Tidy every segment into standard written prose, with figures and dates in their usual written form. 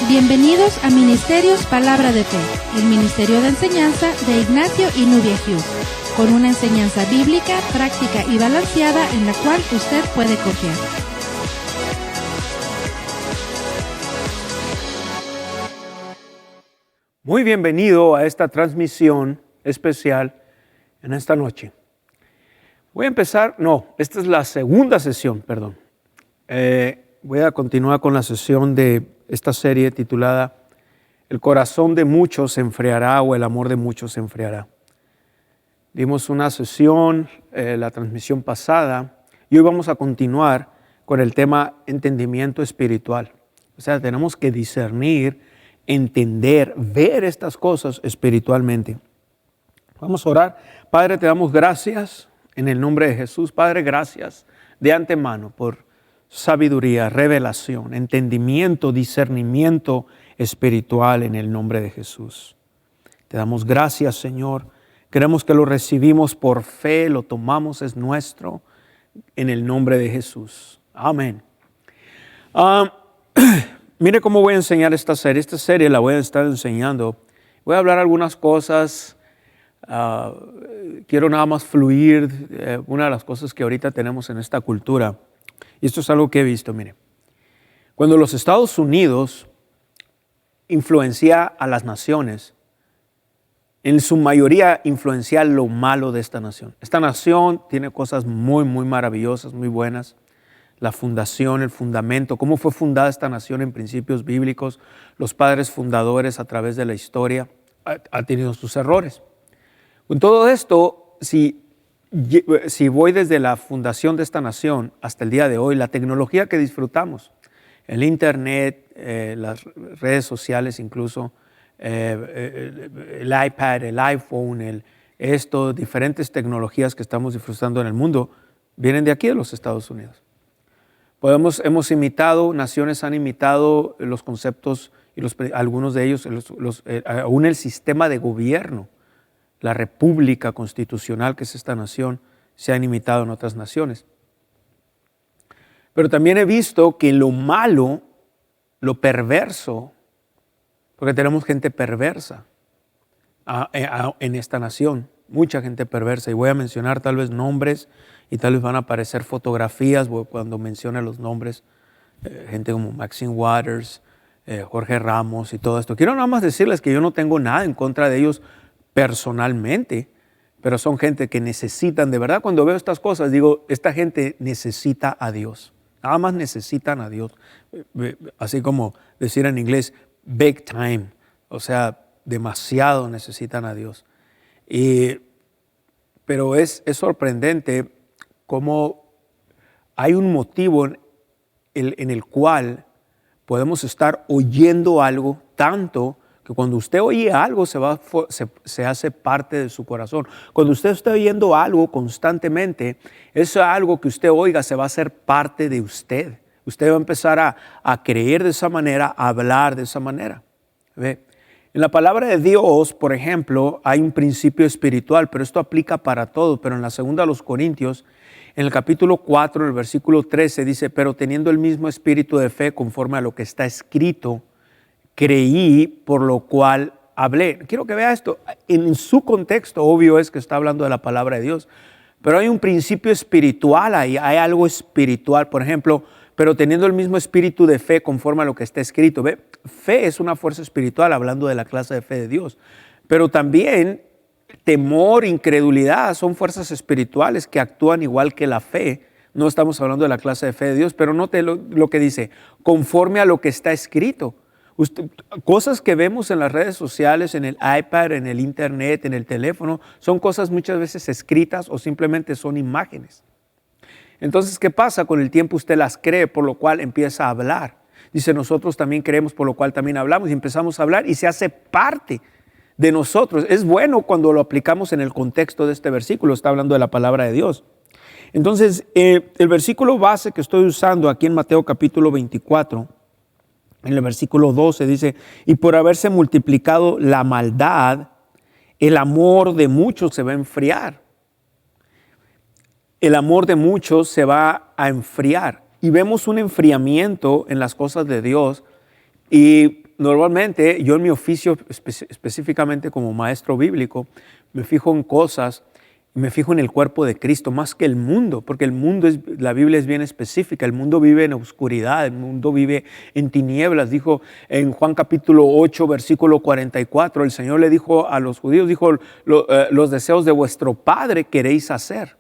Bienvenidos a Ministerios Palabra de Fe, el ministerio de enseñanza de Ignacio y Nubia Hughes, con una enseñanza bíblica, práctica y balanceada en la cual usted puede confiar. Muy bienvenido a esta transmisión especial en esta noche. Esta es la segunda sesión, voy a continuar con la sesión de esta serie titulada El corazón de muchos se enfriará o el amor de muchos se enfriará. Dimos una sesión, la transmisión pasada, y hoy vamos a continuar con el tema entendimiento espiritual. O sea, tenemos que discernir, entender, ver estas cosas espiritualmente. Vamos a orar. Padre, te damos gracias en el nombre de Jesús. Padre, gracias de antemano por sabiduría, revelación, entendimiento, discernimiento espiritual en el nombre de Jesús. Te damos gracias, Señor. Queremos que lo recibimos por fe, lo tomamos, es nuestro, en el nombre de Jesús. Amén. Mire cómo voy a enseñar esta serie. Esta serie la voy a estar enseñando. Voy a hablar algunas cosas. Quiero nada más fluir. Una de las cosas que ahorita tenemos en esta cultura. Y esto es algo que he visto, mire. Cuando los Estados Unidos influencia a las naciones, en su mayoría influencia lo malo de esta nación. Esta nación tiene cosas muy, muy maravillosas, muy buenas. La fundación, el fundamento, cómo fue fundada esta nación en principios bíblicos, los padres fundadores a través de la historia, ha tenido sus errores. Con todo esto, si voy desde la fundación de esta nación hasta el día de hoy, la tecnología que disfrutamos, el internet, las redes sociales incluso, el iPad, el iPhone, diferentes tecnologías que estamos disfrutando en el mundo, vienen de aquí, de los Estados Unidos. Hemos imitado, naciones han imitado los conceptos y algunos de ellos, aún el sistema de gobierno, la república constitucional que es esta nación, se han imitado en otras naciones. Pero también he visto que lo malo, lo perverso, porque tenemos gente perversa en esta nación, mucha gente perversa, y voy a mencionar tal vez nombres y tal vez van a aparecer fotografías cuando mencione los nombres, gente como Maxine Waters, Jorge Ramos y todo esto. Quiero nada más decirles que yo no tengo nada en contra de ellos personalmente, pero son gente que necesitan, de verdad, cuando veo estas cosas, digo, esta gente necesita a Dios. Nada más necesitan a Dios. Así como decir en inglés, big time. O sea, demasiado necesitan a Dios. Pero es sorprendente cómo hay un motivo en el cual podemos estar oyendo algo tanto que cuando usted oye algo se hace parte de su corazón. Cuando usted está oyendo algo constantemente, eso algo que usted oiga se va a hacer parte de usted. Usted va a empezar a creer de esa manera, a hablar de esa manera. ¿Ve? En la palabra de Dios, por ejemplo, hay un principio espiritual, pero esto aplica para todo. Pero en la segunda a los Corintios, en el capítulo 4, en el versículo 13, dice, pero teniendo el mismo espíritu de fe conforme a lo que está escrito, creí, por lo cual hablé. Quiero que vea esto. En su contexto, obvio es que está hablando de la palabra de Dios, pero hay un principio espiritual ahí, hay algo espiritual. Por ejemplo, pero teniendo el mismo espíritu de fe conforme a lo que está escrito. ¿Ve? Fe es una fuerza espiritual, hablando de la clase de fe de Dios. Pero también temor, incredulidad son fuerzas espirituales que actúan igual que la fe. No estamos hablando de la clase de fe de Dios, pero note lo que dice, conforme a lo que está escrito. Cosas que vemos en las redes sociales, en el iPad, en el internet, en el teléfono, son cosas muchas veces escritas o simplemente son imágenes. Entonces, ¿qué pasa? Con el tiempo usted las cree, por lo cual empieza a hablar. Dice, nosotros también creemos, por lo cual también hablamos, y empezamos a hablar y se hace parte de nosotros. Es bueno cuando lo aplicamos en el contexto de este versículo, está hablando de la palabra de Dios. Entonces, el versículo base que estoy usando aquí en Mateo capítulo 24, en el versículo 12 dice, y por haberse multiplicado la maldad, el amor de muchos se va a enfriar. El amor de muchos se va a enfriar. Y vemos un enfriamiento en las cosas de Dios. Y normalmente yo en mi oficio, específicamente como maestro bíblico, me fijo en cosas, me fijo en el cuerpo de Cristo más que el mundo, porque el mundo, la Biblia es bien específica, el mundo vive en oscuridad, el mundo vive en tinieblas. Dijo en Juan capítulo 8, versículo 44, el Señor le dijo a los judíos, dijo, los deseos de vuestro Padre queréis hacer.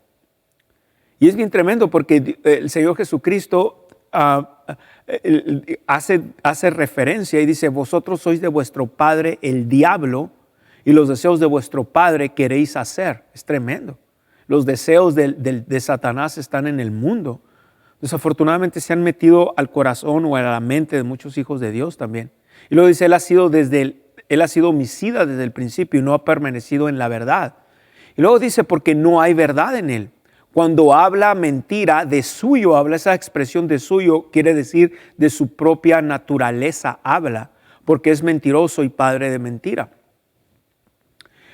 Y es bien tremendo porque el Señor Jesucristo hace referencia y dice, vosotros sois de vuestro padre el diablo y los deseos de vuestro padre queréis hacer. Es tremendo. Los deseos de Satanás están en el mundo. Desafortunadamente se han metido al corazón o a la mente de muchos hijos de Dios también. Y luego dice, él ha sido homicida desde el principio y no ha permanecido en la verdad. Y luego dice, porque no hay verdad en él. Cuando habla mentira, de suyo habla, esa expresión de suyo quiere decir de su propia naturaleza habla, porque es mentiroso y padre de mentira.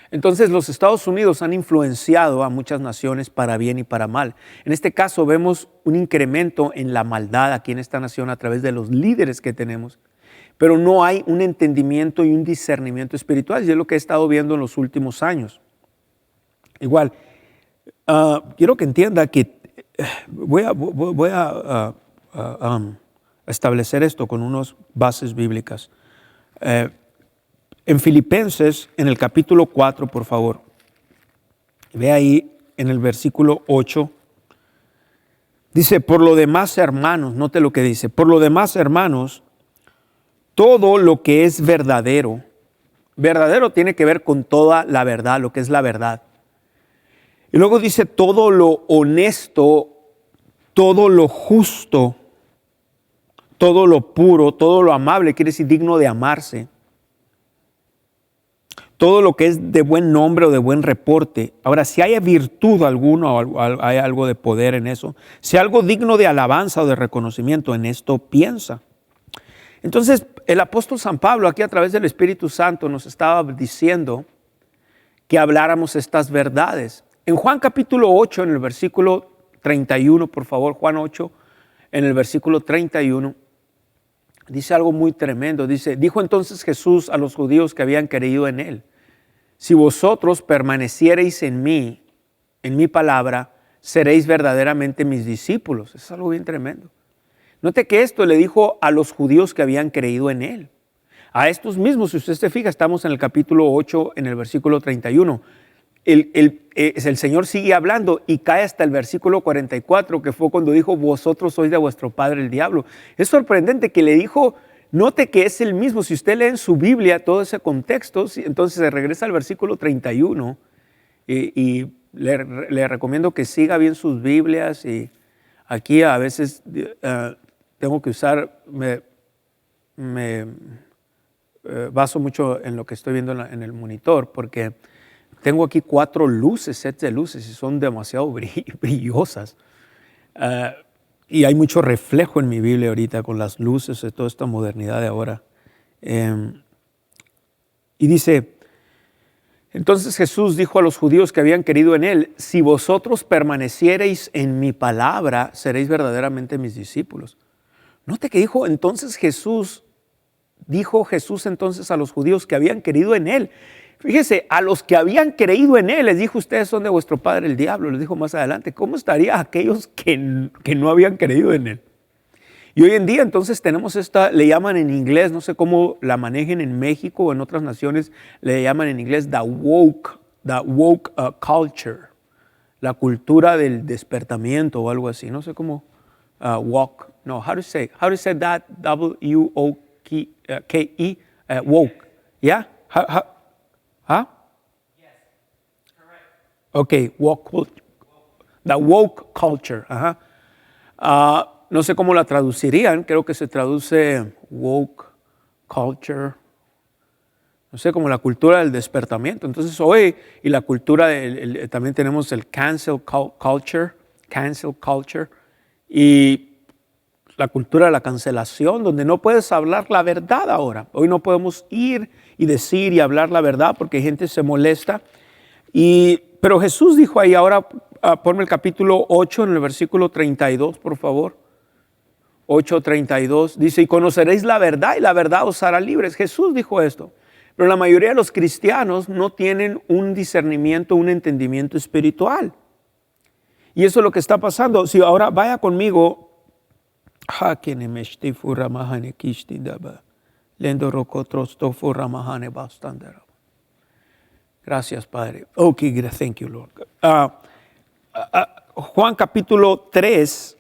Entonces los Estados Unidos han influenciado a muchas naciones para bien y para mal. En este caso vemos un incremento en la maldad aquí en esta nación a través de los líderes que tenemos, pero no hay un entendimiento y un discernimiento espiritual, y es lo que he estado viendo en los últimos años. Igual, quiero que entienda que voy a establecer esto con unas bases bíblicas. En Filipenses, en el capítulo 4, por favor, ve ahí en el versículo 8, dice, por lo demás, hermanos, note lo que dice, por lo demás, hermanos, todo lo que es verdadero tiene que ver con toda la verdad, lo que es la verdad. Y luego dice todo lo honesto, todo lo justo, todo lo puro, todo lo amable, quiere decir digno de amarse. Todo lo que es de buen nombre o de buen reporte. Ahora, si hay virtud alguna o hay algo de poder en eso, si algo digno de alabanza o de reconocimiento, en esto piensa. Entonces, el apóstol San Pablo aquí a través del Espíritu Santo nos estaba diciendo que habláramos estas verdades. En Juan capítulo 8, en el versículo 31, por favor, Juan 8, en el versículo 31, dice algo muy tremendo. Dice, dijo entonces Jesús a los judíos que habían creído en él, si vosotros permaneciereis en mi palabra, seréis verdaderamente mis discípulos. Eso es algo bien tremendo. Note que esto le dijo a los judíos que habían creído en él. A estos mismos, si usted se fija, estamos en el capítulo 8, en el versículo 31. El Señor sigue hablando y cae hasta el versículo 44, que fue cuando dijo, vosotros sois de vuestro padre el diablo. Es sorprendente que le dijo, note que es el mismo. Si usted lee en su Biblia todo ese contexto, entonces se regresa al versículo 31 y le recomiendo que siga bien sus Biblias. Y aquí a veces tengo que usar, me baso mucho en lo que estoy viendo en el monitor, porque tengo aquí 4 sets de luces y son demasiado brillosas. Y hay mucho reflejo en mi Biblia ahorita con las luces de toda esta modernidad de ahora. Y dice, entonces Jesús dijo a los judíos que habían creído en él, si vosotros permaneciereis en mi palabra, seréis verdaderamente mis discípulos. Note que dijo Jesús entonces a los judíos que habían creído en él. Fíjese, a los que habían creído en él, les dijo, ustedes son de vuestro padre el diablo, les dijo más adelante. ¿Cómo estaría aquellos que no habían creído en él? Y hoy en día entonces tenemos le llaman en inglés, no sé cómo la manejen en México o en otras naciones, le llaman en inglés the woke culture, la cultura del despertamiento o algo así, no sé cómo, woke, no, how to say that, W-O-K-E, woke, yeah? ¿Ah? Yes, correct. Okay, the woke culture. Ajá. No sé cómo la traducirían, creo que se traduce woke culture, no sé, como la cultura del despertamiento. Entonces hoy, y la cultura, también tenemos el cancel culture, y la cultura de la cancelación, donde no puedes hablar la verdad ahora. Hoy no podemos ir y decir y hablar la verdad porque gente se molesta. Pero Jesús dijo ahí, ahora ponme el capítulo 8 en el versículo 32, por favor. 8:32, dice, y conoceréis la verdad y la verdad os hará libres. Jesús dijo esto. Pero la mayoría de los cristianos no tienen un discernimiento, un entendimiento espiritual. Y eso es lo que está pasando. Si ahora vaya conmigo. Gracias, Padre. Okay, thank you, Lord. Juan capítulo 3,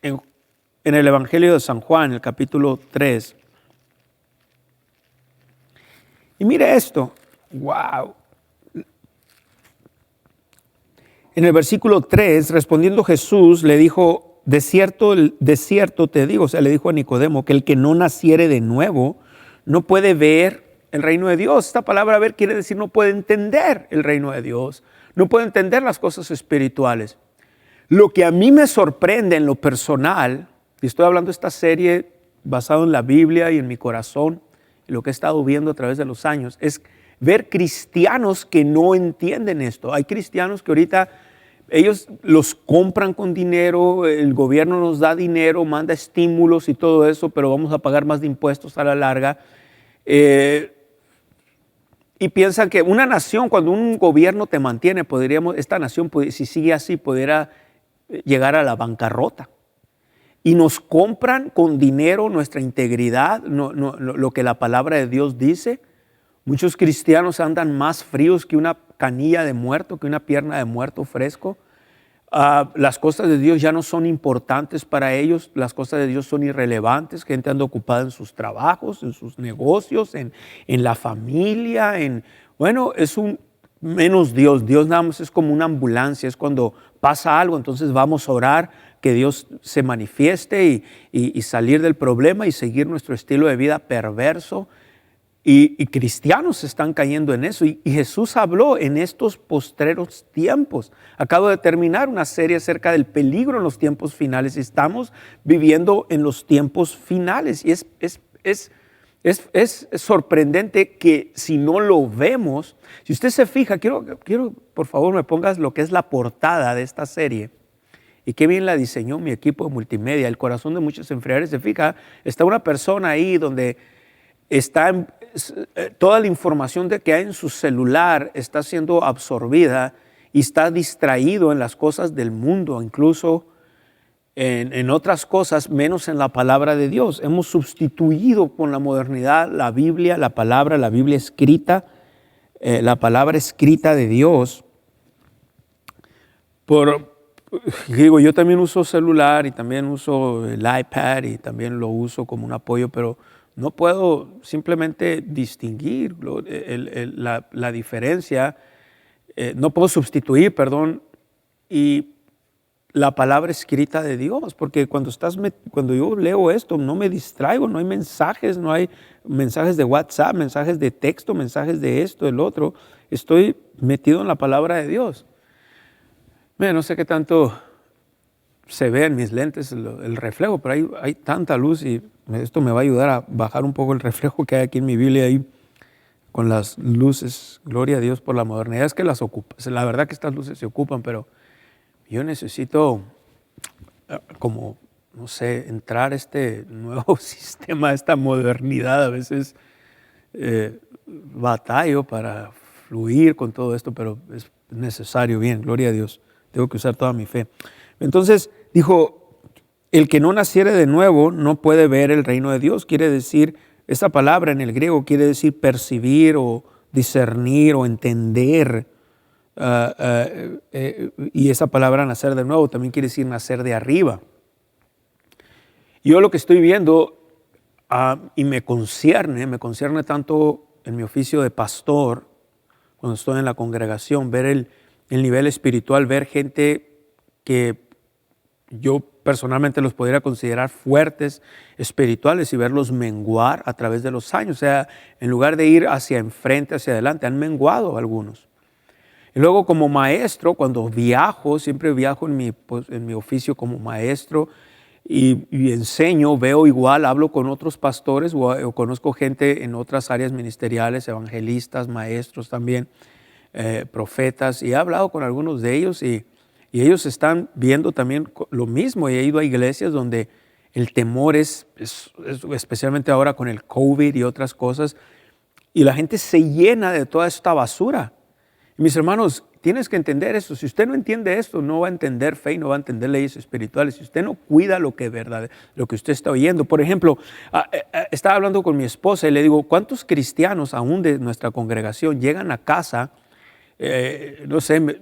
en el Evangelio de San Juan, el capítulo 3. Y mire esto, wow. En el versículo 3, respondiendo Jesús, le dijo, de cierto te digo, o sea, le dijo a Nicodemo, que el que no naciere de nuevo no puede ver el reino de Dios. Esta palabra ver quiere decir no puede entender el reino de Dios, no puede entender las cosas espirituales. Lo que a mí me sorprende en lo personal, y estoy hablando de esta serie basado en la Biblia y en mi corazón, y lo que he estado viendo a través de los años, es ver cristianos que no entienden esto. Hay cristianos que ahorita ellos los compran con dinero, el gobierno nos da dinero, manda estímulos y todo eso, pero vamos a pagar más de impuestos a la larga. Y piensan que una nación, cuando un gobierno te mantiene, esta nación, si sigue así, pudiera llegar a la bancarrota. Y nos compran con dinero nuestra integridad, lo que la palabra de Dios dice. Muchos cristianos andan más fríos que una canilla de muerto, que una pierna de muerto fresco. Las cosas de Dios ya no son importantes para ellos, las cosas de Dios son irrelevantes. Gente anda ocupada en sus trabajos, en sus negocios, en la familia. Es un menos Dios. Dios nada más es como una ambulancia, es cuando pasa algo, entonces vamos a orar que Dios se manifieste y salir del problema y seguir nuestro estilo de vida perverso. Y cristianos están cayendo en eso. Y Jesús habló en estos postreros tiempos. Acabo de terminar una serie acerca del peligro en los tiempos finales. Y estamos viviendo en los tiempos finales. Y es sorprendente que si no lo vemos, si usted se fija, quiero por favor me pongas lo que es la portada de esta serie. Y qué bien la diseñó mi equipo de multimedia. El corazón de muchos enfriadores. Se fija, está una persona ahí donde está toda la información que hay en su celular está siendo absorbida y está distraído en las cosas del mundo, incluso en otras cosas, menos en la palabra de Dios. Hemos sustituido con la modernidad la Biblia, la Biblia escrita, la palabra escrita de Dios. Yo también uso celular y también uso el iPad y también lo uso como un apoyo, pero no puedo simplemente distinguir la diferencia, no puedo sustituir, y la palabra escrita de Dios, porque cuando yo leo esto no me distraigo, no hay mensajes de WhatsApp, mensajes de texto, mensajes de esto, del otro, estoy metido en la palabra de Dios. No sé qué tanto se ve en mis lentes el reflejo, pero hay tanta luz y esto me va a ayudar a bajar un poco el reflejo que hay aquí en mi Biblia ahí con las luces. Gloria a Dios por la modernidad. Es que las ocupa. La verdad que estas luces se ocupan, pero yo necesito entrar a este nuevo sistema, esta modernidad. A veces batallo para fluir con todo esto, pero es necesario. Bien, gloria a Dios. Tengo que usar toda mi fe. Entonces dijo, el que no naciere de nuevo no puede ver el reino de Dios. Quiere decir, esta palabra en el griego quiere decir percibir o discernir o entender. Y esa palabra nacer de nuevo también quiere decir nacer de arriba. Yo lo que estoy viendo y me concierne tanto en mi oficio de pastor, cuando estoy en la congregación, ver el nivel espiritual, ver gente que yo personalmente los podría considerar fuertes espirituales y verlos menguar a través de los años. O sea, en lugar de ir hacia enfrente, hacia adelante, han menguado algunos. Y luego como maestro, cuando viajo, siempre viajo en mi oficio como maestro y enseño, veo igual, hablo con otros pastores o conozco gente en otras áreas ministeriales, evangelistas, maestros también, profetas, y he hablado con algunos de ellos y ellos están viendo también lo mismo. He ido a iglesias donde El temor es especialmente ahora con el COVID y otras cosas, y la gente se llena de toda esta basura. Y mis hermanos, tienes que entender esto. Si usted no entiende esto, no va a entender fe y no va a entender leyes espirituales. Si usted no cuida lo que usted está oyendo. Por ejemplo, estaba hablando con mi esposa y le digo, ¿cuántos cristianos aún de nuestra congregación llegan a casa, no sé,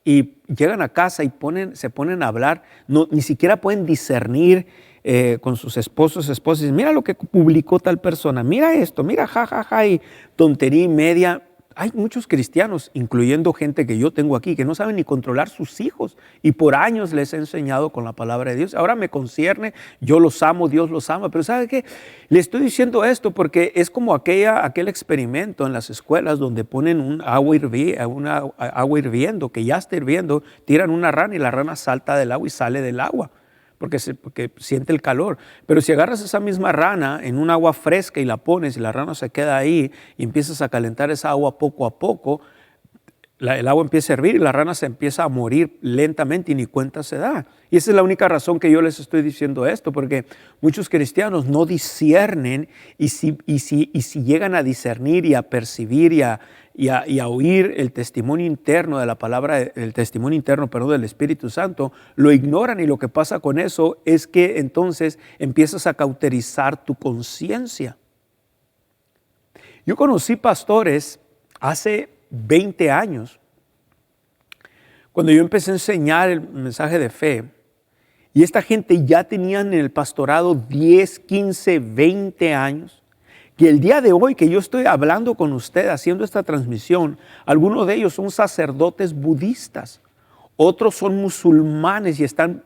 y llegan a casa y se ponen a hablar, ni siquiera pueden discernir con sus esposos, esposas, y dicen, mira lo que publicó tal persona, mira esto, mira jajaja, y tontería y media. Hay muchos cristianos, incluyendo gente que yo tengo aquí, que no saben ni controlar sus hijos, y por años les he enseñado con la palabra de Dios. Ahora me concierne, yo los amo, Dios los ama, pero ¿sabe qué? Le estoy diciendo esto porque es como aquel experimento en las escuelas donde ponen un agua hirviendo, que ya está hirviendo, tiran una rana y la rana salta del agua y sale del agua. Porque siente el calor. Pero si agarras esa misma rana en un agua fresca y la pones y la rana se queda ahí y empiezas a calentar esa agua poco a poco, el agua empieza a hervir y la rana se empieza a morir lentamente y ni cuenta se da. Y esa es la única razón que yo les estoy diciendo esto, porque muchos cristianos no disciernen y si llegan a discernir y a percibir y a oír el testimonio interno de la palabra, el testimonio interno, perdón, del Espíritu Santo, lo ignoran, y lo que pasa con eso es que entonces empiezas a cauterizar tu conciencia. Yo conocí pastores hace 20 años, cuando yo empecé a enseñar el mensaje de fe, y esta gente ya tenían en el pastorado 10, 15, 20 años, que el día de hoy que yo estoy hablando con usted, haciendo esta transmisión, algunos de ellos son sacerdotes budistas, otros son musulmanes y están,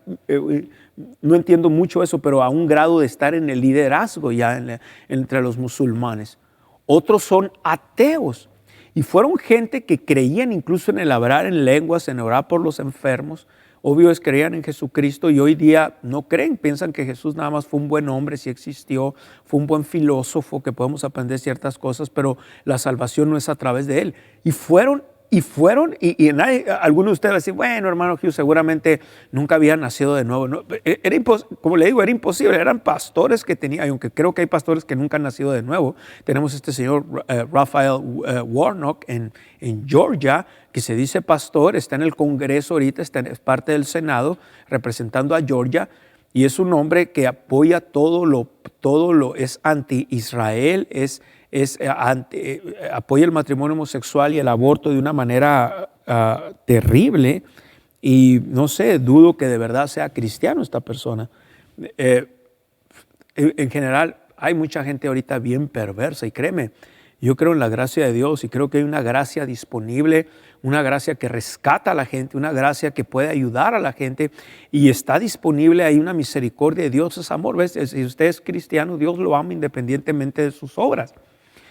no entiendo mucho eso, pero a un grado de estar en el liderazgo ya entre los musulmanes. Otros son ateos. Y fueron gente que creían incluso en el hablar en lenguas, en orar por los enfermos. Obvio es creían en Jesucristo, y hoy día no creen, piensan que Jesús nada más fue un buen hombre, sí existió, fue un buen filósofo que podemos aprender ciertas cosas, pero la salvación no es a través de él. Y algunos de ustedes van a decir, bueno, hermano Hugh, seguramente nunca había nacido de nuevo. No, como le digo, era imposible. Eran pastores que tenían, aunque creo que hay pastores que nunca han nacido de nuevo. Tenemos este señor Raphael Warnock en Georgia, que se dice pastor, está en el Congreso ahorita, es parte del Senado, representando a Georgia, y es un hombre que apoya todo lo es anti-Israel, apoya el matrimonio homosexual y el aborto de una manera terrible, y no sé, dudo que de verdad sea cristiano esta persona. En general, hay mucha gente ahorita bien perversa, y créeme, yo creo en la gracia de Dios y creo que hay una gracia disponible, una gracia que rescata a la gente, una gracia que puede ayudar a la gente, y está disponible ahí una misericordia de Dios, es amor. ¿Ves? Si usted es cristiano, Dios lo ama independientemente de sus obras.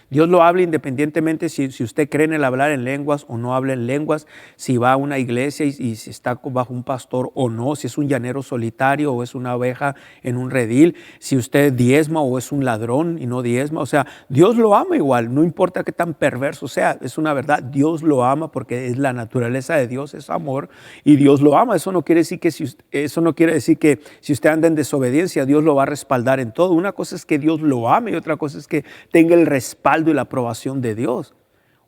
Dios lo habla independientemente si usted cree en el hablar en lenguas o no habla en lenguas, si va a una iglesia y si está bajo un pastor o no, si es un llanero solitario o es una oveja en un redil, si usted diezma o es un ladrón y no diezma. O sea, Dios lo ama igual, no importa qué tan perverso sea, es una verdad. Dios lo ama porque es la naturaleza de Dios, es amor, y Dios lo ama. Eso no quiere decir que si usted anda en desobediencia, Dios lo va a respaldar en todo. Una cosa es que Dios lo ame y otra cosa es que tenga el respaldo y la aprobación de Dios.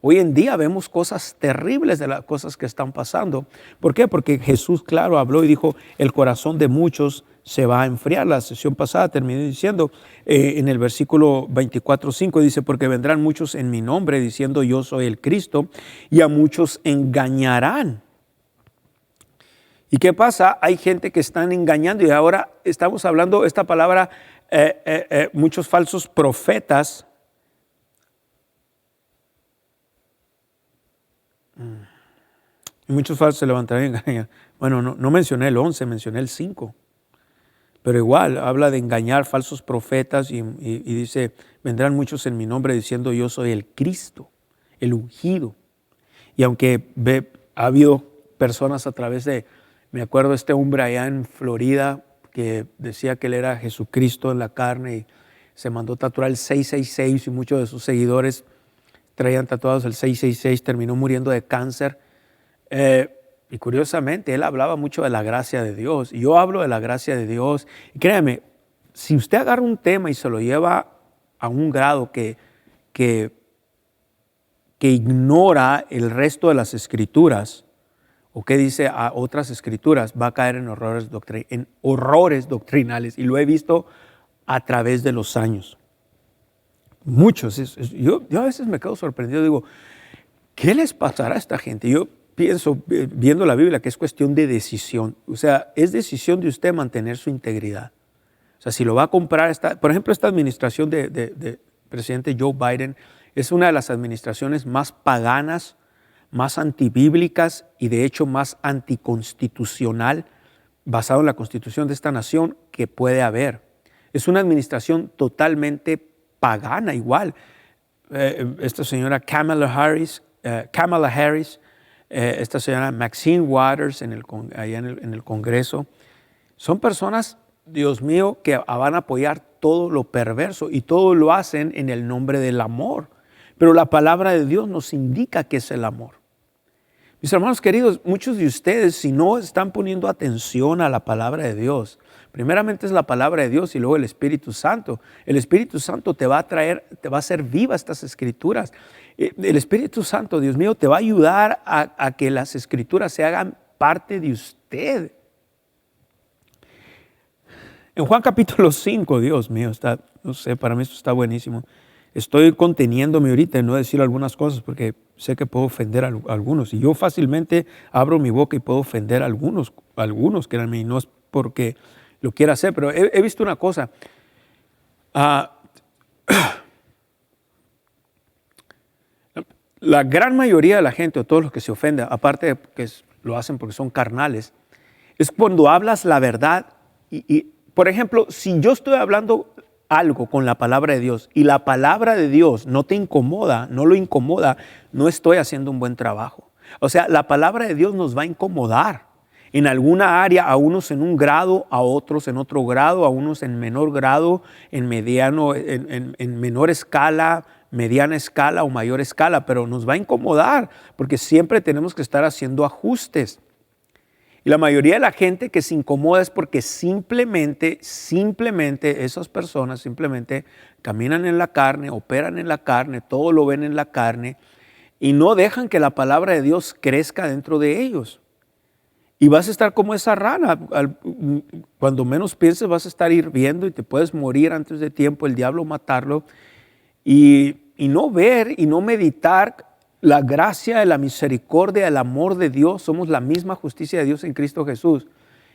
Hoy en día vemos cosas terribles de las cosas que están pasando. ¿Por qué? Porque Jesús, claro, habló y dijo, el corazón de muchos se va a enfriar. La sesión pasada terminó diciendo, en el versículo 24:5 dice, porque vendrán muchos en mi nombre diciendo yo soy el Cristo, y a muchos engañarán. ¿Y qué pasa? Hay gente que están engañando, y ahora estamos hablando esta palabra, muchos falsos profetas. Y muchos falsos se levantarán y engañarán. Bueno, no mencioné el 11, mencioné el 5. Pero igual, habla de engañar falsos profetas y dice, vendrán muchos en mi nombre diciendo yo soy el Cristo, el ungido. Y aunque ha habido personas a través de, me acuerdo de este hombre allá en Florida que decía que él era Jesucristo en la carne y se mandó tatuar el 666, y muchos de sus seguidores traían tatuados el 666, terminó muriendo de cáncer. Y curiosamente, él hablaba mucho de la gracia de Dios. Y yo hablo de la gracia de Dios. Y créanme, si usted agarra un tema y se lo lleva a un grado que ignora el resto de las escrituras, o que dice a otras escrituras, va a caer en horrores doctrinales. Y lo he visto a través de los años. Muchos. Yo a veces me quedo sorprendido. Digo, ¿qué les pasará a esta gente? Yo pienso, viendo la Biblia, que es cuestión de decisión. O sea, es decisión de usted mantener su integridad. O sea, si lo va a comprar, por ejemplo, esta administración de presidente Joe Biden es una de las administraciones más paganas, más antibíblicas y de hecho más anticonstitucional, basado en la constitución de esta nación, que puede haber. Es una administración totalmente pagana igual. Esta señora Kamala Harris, esta señora Maxine Waters allá en el Congreso, son personas, Dios mío, que van a apoyar todo lo perverso y todo lo hacen en el nombre del amor. Pero la palabra de Dios nos indica que es el amor. Mis hermanos queridos, muchos de ustedes, si no están poniendo atención a la palabra de Dios, primeramente es la palabra de Dios y luego el Espíritu Santo. El Espíritu Santo te va a hacer viva estas escrituras. El Espíritu Santo, Dios mío, te va a ayudar a que las escrituras se hagan parte de usted. En Juan capítulo 5, Dios mío, no sé, para mí esto está buenísimo. Estoy conteniéndome ahorita en no decir algunas cosas porque sé que puedo ofender a algunos. Y yo fácilmente abro mi boca y puedo ofender a algunos, créanme, y no es porque lo quiera hacer, pero he visto una cosa. La gran mayoría de la gente, o todos los que se ofenden, aparte de que lo hacen porque son carnales, es cuando hablas la verdad. Por ejemplo, si yo estoy hablando algo con la palabra de Dios y la palabra de Dios no te incomoda, no lo incomoda, no estoy haciendo un buen trabajo. O sea, la palabra de Dios nos va a incomodar en alguna área, a unos en un grado, a otros en otro grado, a unos en menor grado, en mediano, en menor escala, mediana escala o mayor escala, pero nos va a incomodar porque siempre tenemos que estar haciendo ajustes. Y la mayoría de la gente que se incomoda es porque simplemente esas personas simplemente caminan en la carne, operan en la carne, todo lo ven en la carne y no dejan que la palabra de Dios crezca dentro de ellos. Y vas a estar como esa rana. Cuando menos pienses vas a estar hirviendo y te puedes morir antes de tiempo, el diablo matarlo. Y no ver y no meditar la gracia, la misericordia, el amor de Dios. Somos la misma justicia de Dios en Cristo Jesús.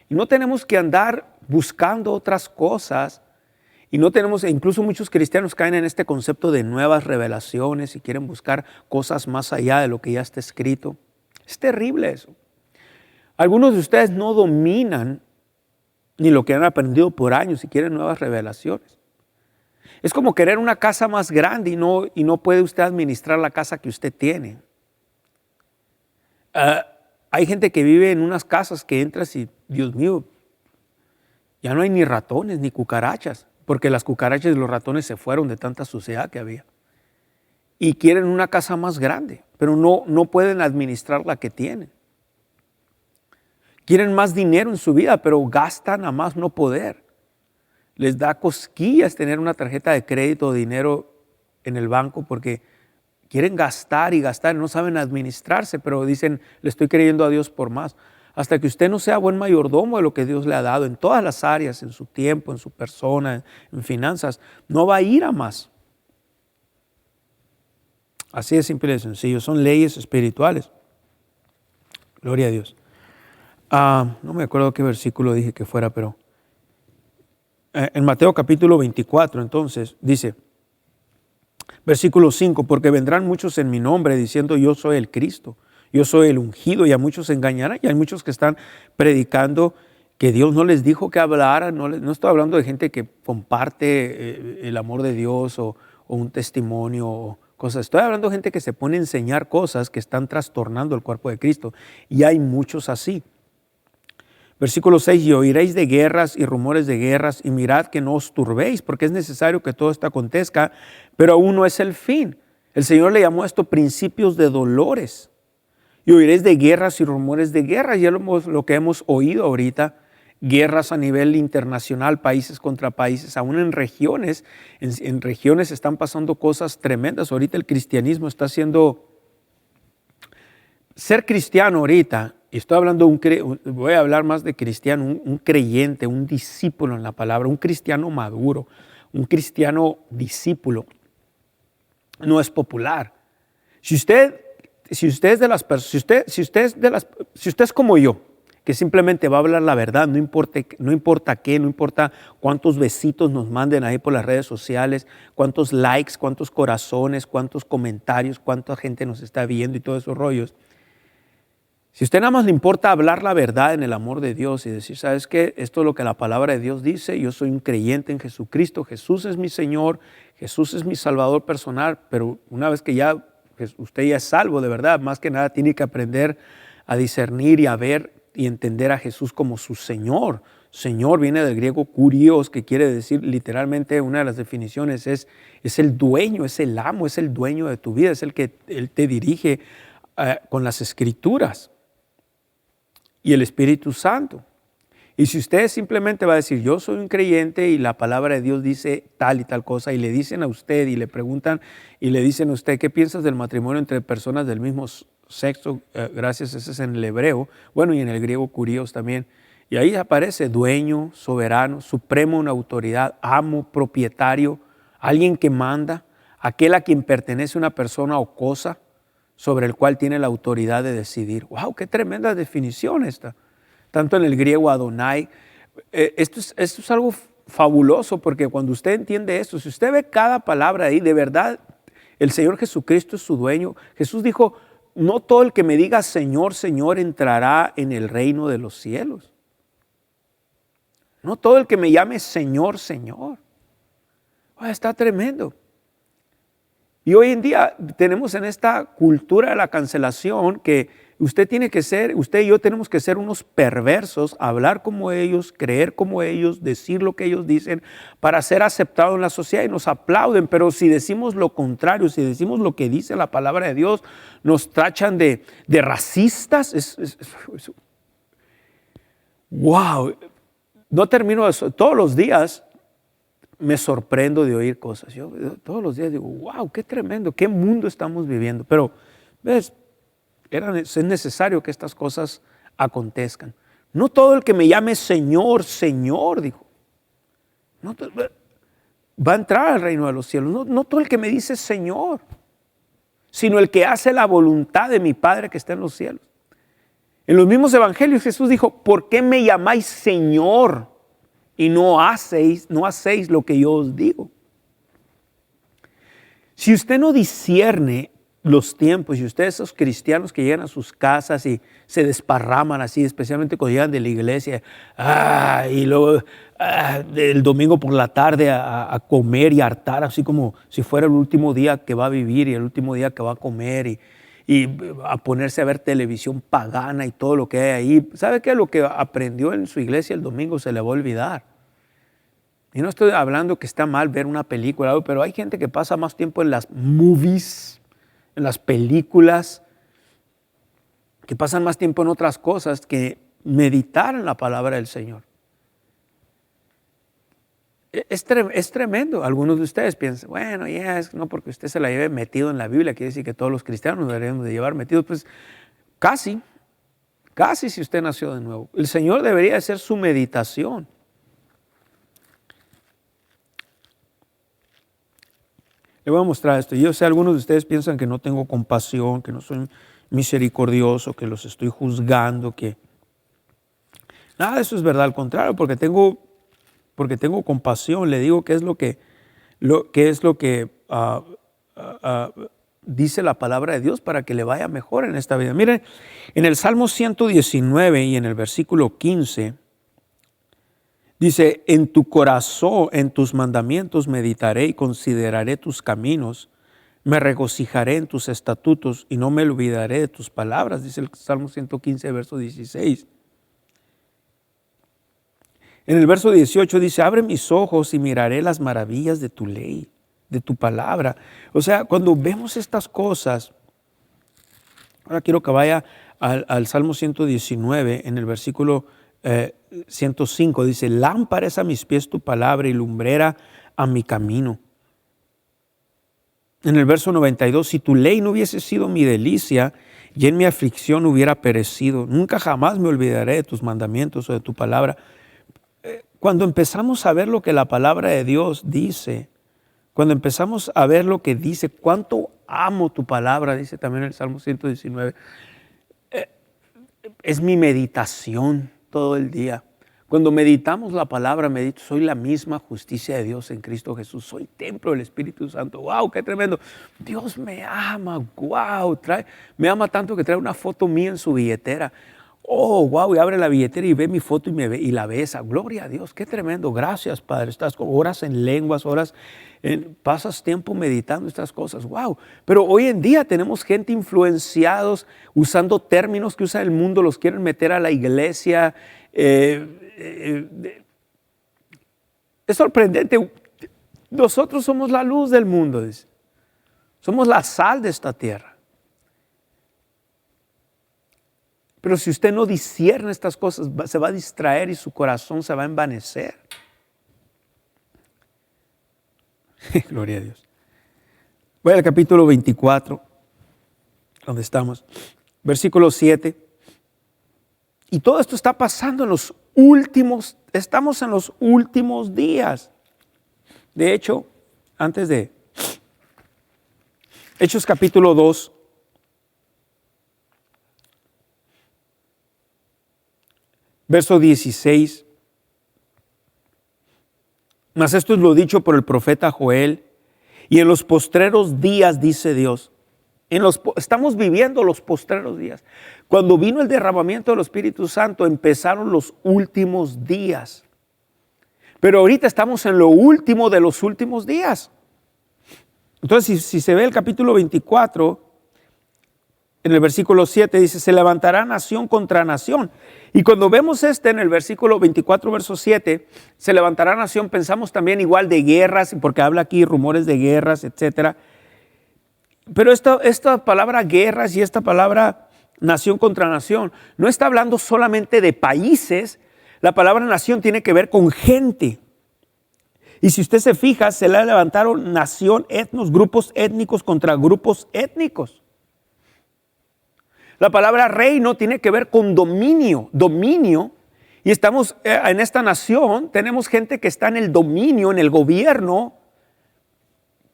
Y no tenemos que andar buscando otras cosas. Y no tenemos, incluso muchos cristianos caen en este concepto de nuevas revelaciones y quieren buscar cosas más allá de lo que ya está escrito. Es terrible eso. Algunos de ustedes no dominan ni lo que han aprendido por años y quieren nuevas revelaciones. Es como querer una casa más grande y no puede usted administrar la casa que usted tiene. Hay gente que vive en unas casas que entras y, Dios mío, ya no hay ni ratones ni cucarachas, porque las cucarachas y los ratones se fueron de tanta suciedad que había. Y quieren una casa más grande, pero no pueden administrar la que tienen. Quieren más dinero en su vida, pero gastan a más no poder. Les da cosquillas tener una tarjeta de crédito o dinero en el banco porque quieren gastar y gastar, no saben administrarse, pero dicen, le estoy creyendo a Dios por más. Hasta que usted no sea buen mayordomo de lo que Dios le ha dado en todas las áreas, en su tiempo, en su persona, en finanzas, no va a ir a más. Así de simple y sencillo, son leyes espirituales. Gloria a Dios. No me acuerdo qué versículo dije que fuera, pero en Mateo capítulo 24, entonces, dice, versículo 5, porque vendrán muchos en mi nombre diciendo yo soy el Cristo, yo soy el ungido, y a muchos se engañarán, y hay muchos que están predicando que Dios no les dijo que hablaran. No estoy hablando de gente que comparte el amor de Dios o un testimonio o cosas. Estoy hablando de gente que se pone a enseñar cosas que están trastornando el cuerpo de Cristo, y hay muchos así. Versículo 6, y oiréis de guerras y rumores de guerras, y mirad que no os turbéis, porque es necesario que todo esto acontezca, pero aún no es el fin. El Señor le llamó a esto principios de dolores. Y oiréis de guerras y rumores de guerras. Ya lo que hemos oído ahorita guerras a nivel internacional, países contra países, aún en regiones, en regiones están pasando cosas tremendas. Ahorita el cristianismo está haciendo, ser cristiano ahorita, y estoy hablando, voy a hablar más de cristiano, un creyente, un discípulo en la palabra, un cristiano maduro, un cristiano discípulo, no es popular. Si usted es como yo, que simplemente va a hablar la verdad, no importa qué, no importa cuántos besitos nos manden ahí por las redes sociales, cuántos likes, cuántos corazones, cuántos comentarios, cuánta gente nos está viendo y todos esos rollos. Si a usted nada más le importa hablar la verdad en el amor de Dios y decir, ¿sabes qué? Esto es lo que la palabra de Dios dice, yo soy un creyente en Jesucristo, Jesús es mi Señor, Jesús es mi Salvador personal, pero una vez que ya usted ya es salvo de verdad, más que nada tiene que aprender a discernir y a ver y entender a Jesús como su Señor. Señor viene del griego kurios, que quiere decir literalmente, una de las definiciones es el dueño, es el amo, es el dueño de tu vida, es el que Él te dirige con las Escrituras y el Espíritu Santo. Y si usted simplemente va a decir, yo soy un creyente y la palabra de Dios dice tal y tal cosa, y le dicen a usted y le preguntan y le dicen a usted, ¿qué piensas del matrimonio entre personas del mismo sexo? Gracias, ese es en el hebreo, bueno, y en el griego kurios también. Y ahí aparece dueño, soberano, supremo en autoridad, amo, propietario, alguien que manda, aquel a quien pertenece una persona o cosa sobre el cual tiene la autoridad de decidir. ¡Wow! ¡Qué tremenda definición esta! Tanto en el griego Adonai. Esto es algo fabuloso, porque cuando usted entiende esto, si usted ve cada palabra ahí, de verdad, el Señor Jesucristo es su dueño. Jesús dijo, no todo el que me diga Señor, Señor entrará en el reino de los cielos. No todo el que me llame Señor, Señor. Está tremendo. Y hoy en día tenemos en esta cultura de la cancelación que usted y yo tenemos que ser unos perversos, hablar como ellos, creer como ellos, decir lo que ellos dicen para ser aceptados en la sociedad y nos aplauden. Pero si decimos lo contrario, si decimos lo que dice la palabra de Dios, nos tachan de racistas. ¡Wow! No termino eso. Todos los días me sorprendo de oír cosas. Yo todos los días digo, wow, qué tremendo, qué mundo estamos viviendo. Pero, ¿ves? Es necesario que estas cosas acontezcan. No todo el que me llame Señor, Señor, dijo, va a entrar al reino de los cielos. No todo el que me dice Señor, sino el que hace la voluntad de mi Padre que está en los cielos. En los mismos evangelios Jesús dijo, ¿por qué me llamáis Señor y no hacéis lo que yo os digo? Si usted no discierne los tiempos, y ustedes, esos cristianos que llegan a sus casas y se desparraman así, especialmente cuando llegan de la iglesia, y luego el domingo por la tarde a comer y a hartar, así como si fuera el último día que va a vivir y el último día que va a comer, y a ponerse a ver televisión pagana y todo lo que hay ahí. ¿Sabe qué? Lo que aprendió en su iglesia el domingo se le va a olvidar. Y no estoy hablando que está mal ver una película, pero hay gente que pasa más tiempo en las movies, en las películas, que pasan más tiempo en otras cosas que meditar en la palabra del Señor. Es tremendo. Algunos de ustedes piensan, bueno, no porque usted se la lleve metido en la Biblia, quiere decir que todos los cristianos nos deberíamos de llevar metidos. Pues casi si usted nació de nuevo. El Señor debería ser su meditación. Le voy a mostrar esto. Yo sé, algunos de ustedes piensan que no tengo compasión, que no soy misericordioso, que los estoy juzgando, que nada de eso es verdad. Al contrario, porque tengo compasión. Le digo qué es lo que dice la palabra de Dios para que le vaya mejor en esta vida. Miren, en el Salmo 119 y en el versículo 15, dice, en tu corazón, en tus mandamientos meditaré y consideraré tus caminos, me regocijaré en tus estatutos y no me olvidaré de tus palabras, dice el Salmo 115, verso 16. En el verso 18 dice, abre mis ojos y miraré las maravillas de tu ley, de tu palabra. O sea, cuando vemos estas cosas, ahora quiero que vaya al Salmo 119, en el versículo 105 dice, lámpara es a mis pies tu palabra y lumbrera a mi camino. En el verso 92, si tu ley no hubiese sido mi delicia y en mi aflicción hubiera perecido, nunca jamás me olvidaré de tus mandamientos o de tu palabra. Cuando empezamos a ver lo que la palabra de Dios dice, cuando empezamos a ver lo que dice, cuánto amo tu palabra, dice también el Salmo 119, es mi meditación todo el día. Cuando meditamos la palabra, medito, soy la misma justicia de Dios en Cristo Jesús, soy templo del Espíritu Santo. ¡Wow! ¡Qué tremendo! Dios me ama, ¡wow! Me ama tanto que trae una foto mía en su billetera. ¡Oh, wow! Y abre la billetera y ve mi foto y la besa. ¡Gloria a Dios! ¡Qué tremendo! Gracias, Padre. Estás horas en lenguas, pasas tiempo meditando estas cosas. ¡Wow! Pero hoy en día tenemos gente influenciados, usando términos que usa el mundo, los quieren meter a la iglesia. Es sorprendente. Nosotros somos la luz del mundo, dice. Somos la sal de esta tierra. Pero si usted no discierne estas cosas, se va a distraer y su corazón se va a envanecer. Gloria a Dios. Voy al capítulo 24, donde estamos. Versículo 7. Y todo esto está pasando estamos en los últimos días. De hecho, antes de Hechos capítulo 2, verso 16. Mas esto es lo dicho por el profeta Joel, y en los postreros días, dice Dios. Estamos viviendo los postreros días. Cuando vino el derramamiento del Espíritu Santo, empezaron los últimos días. Pero ahorita estamos en lo último de los últimos días. Entonces, si se ve el capítulo 24, en el versículo 7 dice, se levantará nación contra nación. Y cuando vemos en el versículo 24, verso 7, se levantará nación, pensamos también igual de guerras, porque habla aquí rumores de guerras, etcétera. Pero esta palabra guerras y esta palabra nación contra nación no está hablando solamente de países. La palabra nación tiene que ver con gente. Y si usted se fija, se le levantaron nación, etnos, grupos étnicos contra grupos étnicos. La palabra reino tiene que ver con dominio. Y estamos en esta nación, tenemos gente que está en el dominio, en el gobierno,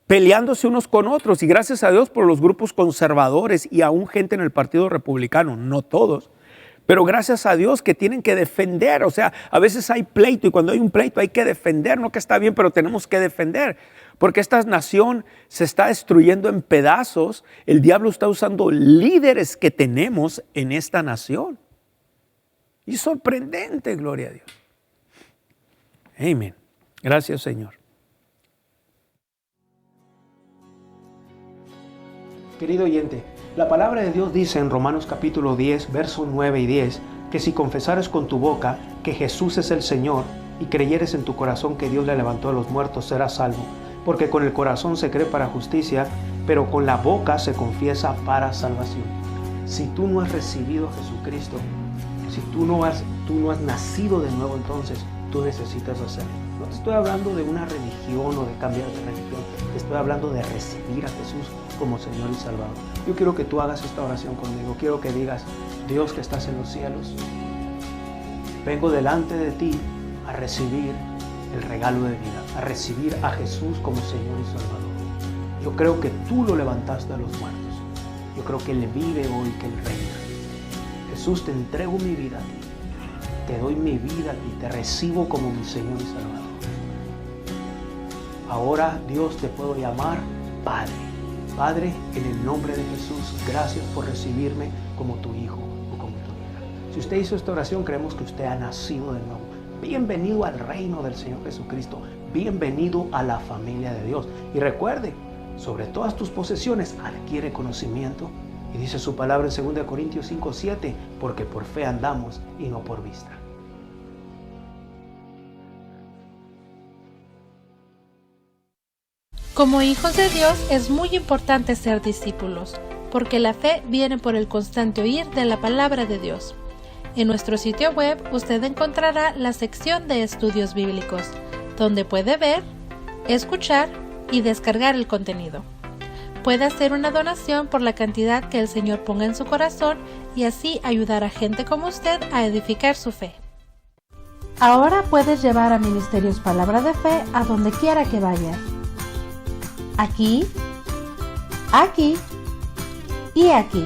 peleándose unos con otros, y gracias a Dios por los grupos conservadores y aún gente en el Partido Republicano, no todos, pero gracias a Dios que tienen que defender. O sea, a veces hay pleito, y cuando hay un pleito hay que defender, no que está bien, pero tenemos que defender, porque esta nación se está destruyendo en pedazos. El diablo está usando líderes que tenemos en esta nación, y sorprendente, gloria a Dios. Amén. Gracias, Señor. Querido oyente, la palabra de Dios dice en Romanos capítulo 10, versos 9 y 10, que si confesares con tu boca que Jesús es el Señor y creyeres en tu corazón que Dios le levantó de los muertos, serás salvo. Porque con el corazón se cree para justicia, pero con la boca se confiesa para salvación. Si tú no has recibido a Jesucristo, si tú no has nacido de nuevo, entonces tú necesitas hacerlo. No te estoy hablando de una religión o de cambiar de religión, te estoy hablando de recibir a Jesús como Señor y Salvador. Yo quiero que tú hagas esta oración conmigo. Quiero que digas: Dios que estás en los cielos, vengo delante de ti a recibir el regalo de vida, a recibir a Jesús como Señor y Salvador. Yo creo que tú lo levantaste de los muertos. Yo creo que Él vive hoy, que Él reina. Jesús, te entrego mi vida a ti. Te doy mi vida a ti, te recibo como mi Señor y Salvador. Ahora, Dios, te puedo llamar Padre. Padre, en el nombre de Jesús, gracias por recibirme como tu hijo o como tu hija. Si usted hizo esta oración, creemos que usted ha nacido de nuevo. Bienvenido al reino del Señor Jesucristo. Bienvenido a la familia de Dios. Y recuerde, sobre todas tus posesiones, adquiere conocimiento. Y dice su palabra en 2 Corintios 5:7, porque por fe andamos y no por vista. Como hijos de Dios es muy importante ser discípulos, porque la fe viene por el constante oír de la palabra de Dios. En nuestro sitio web usted encontrará la sección de estudios bíblicos, donde puede ver, escuchar y descargar el contenido. Puede hacer una donación por la cantidad que el Señor ponga en su corazón y así ayudar a gente como usted a edificar su fe. Ahora puedes llevar a Ministerios Palabra de Fe a donde quiera que vayas. Aquí, aquí y aquí.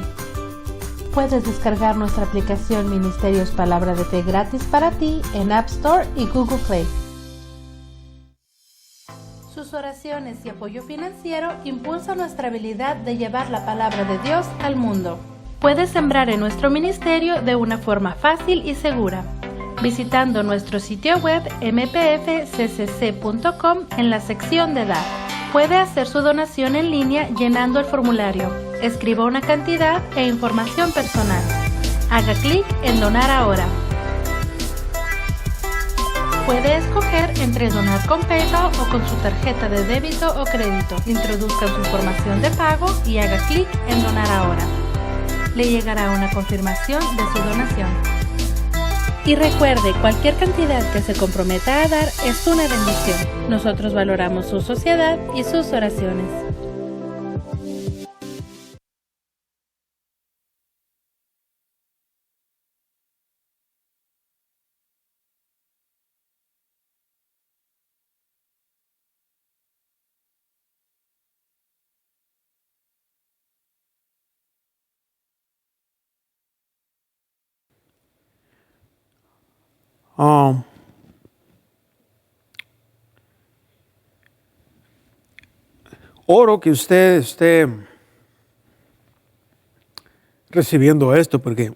Puedes descargar nuestra aplicación Ministerios Palabra de Fe gratis para ti en App Store y Google Play. Sus oraciones y apoyo financiero impulsan nuestra habilidad de llevar la palabra de Dios al mundo. Puedes sembrar en nuestro ministerio de una forma fácil y segura, visitando nuestro sitio web mpfccc.com en la sección de Dar. Puede hacer su donación en línea llenando el formulario. Escriba una cantidad e información personal. Haga clic en Donar ahora. Puede escoger entre donar con PayPal o con su tarjeta de débito o crédito. Introduzca su información de pago y haga clic en Donar ahora. Le llegará una confirmación de su donación. Y recuerde, cualquier cantidad que se comprometa a dar es una bendición. Nosotros valoramos su sociedad y sus oraciones. Oro que usted esté recibiendo esto, porque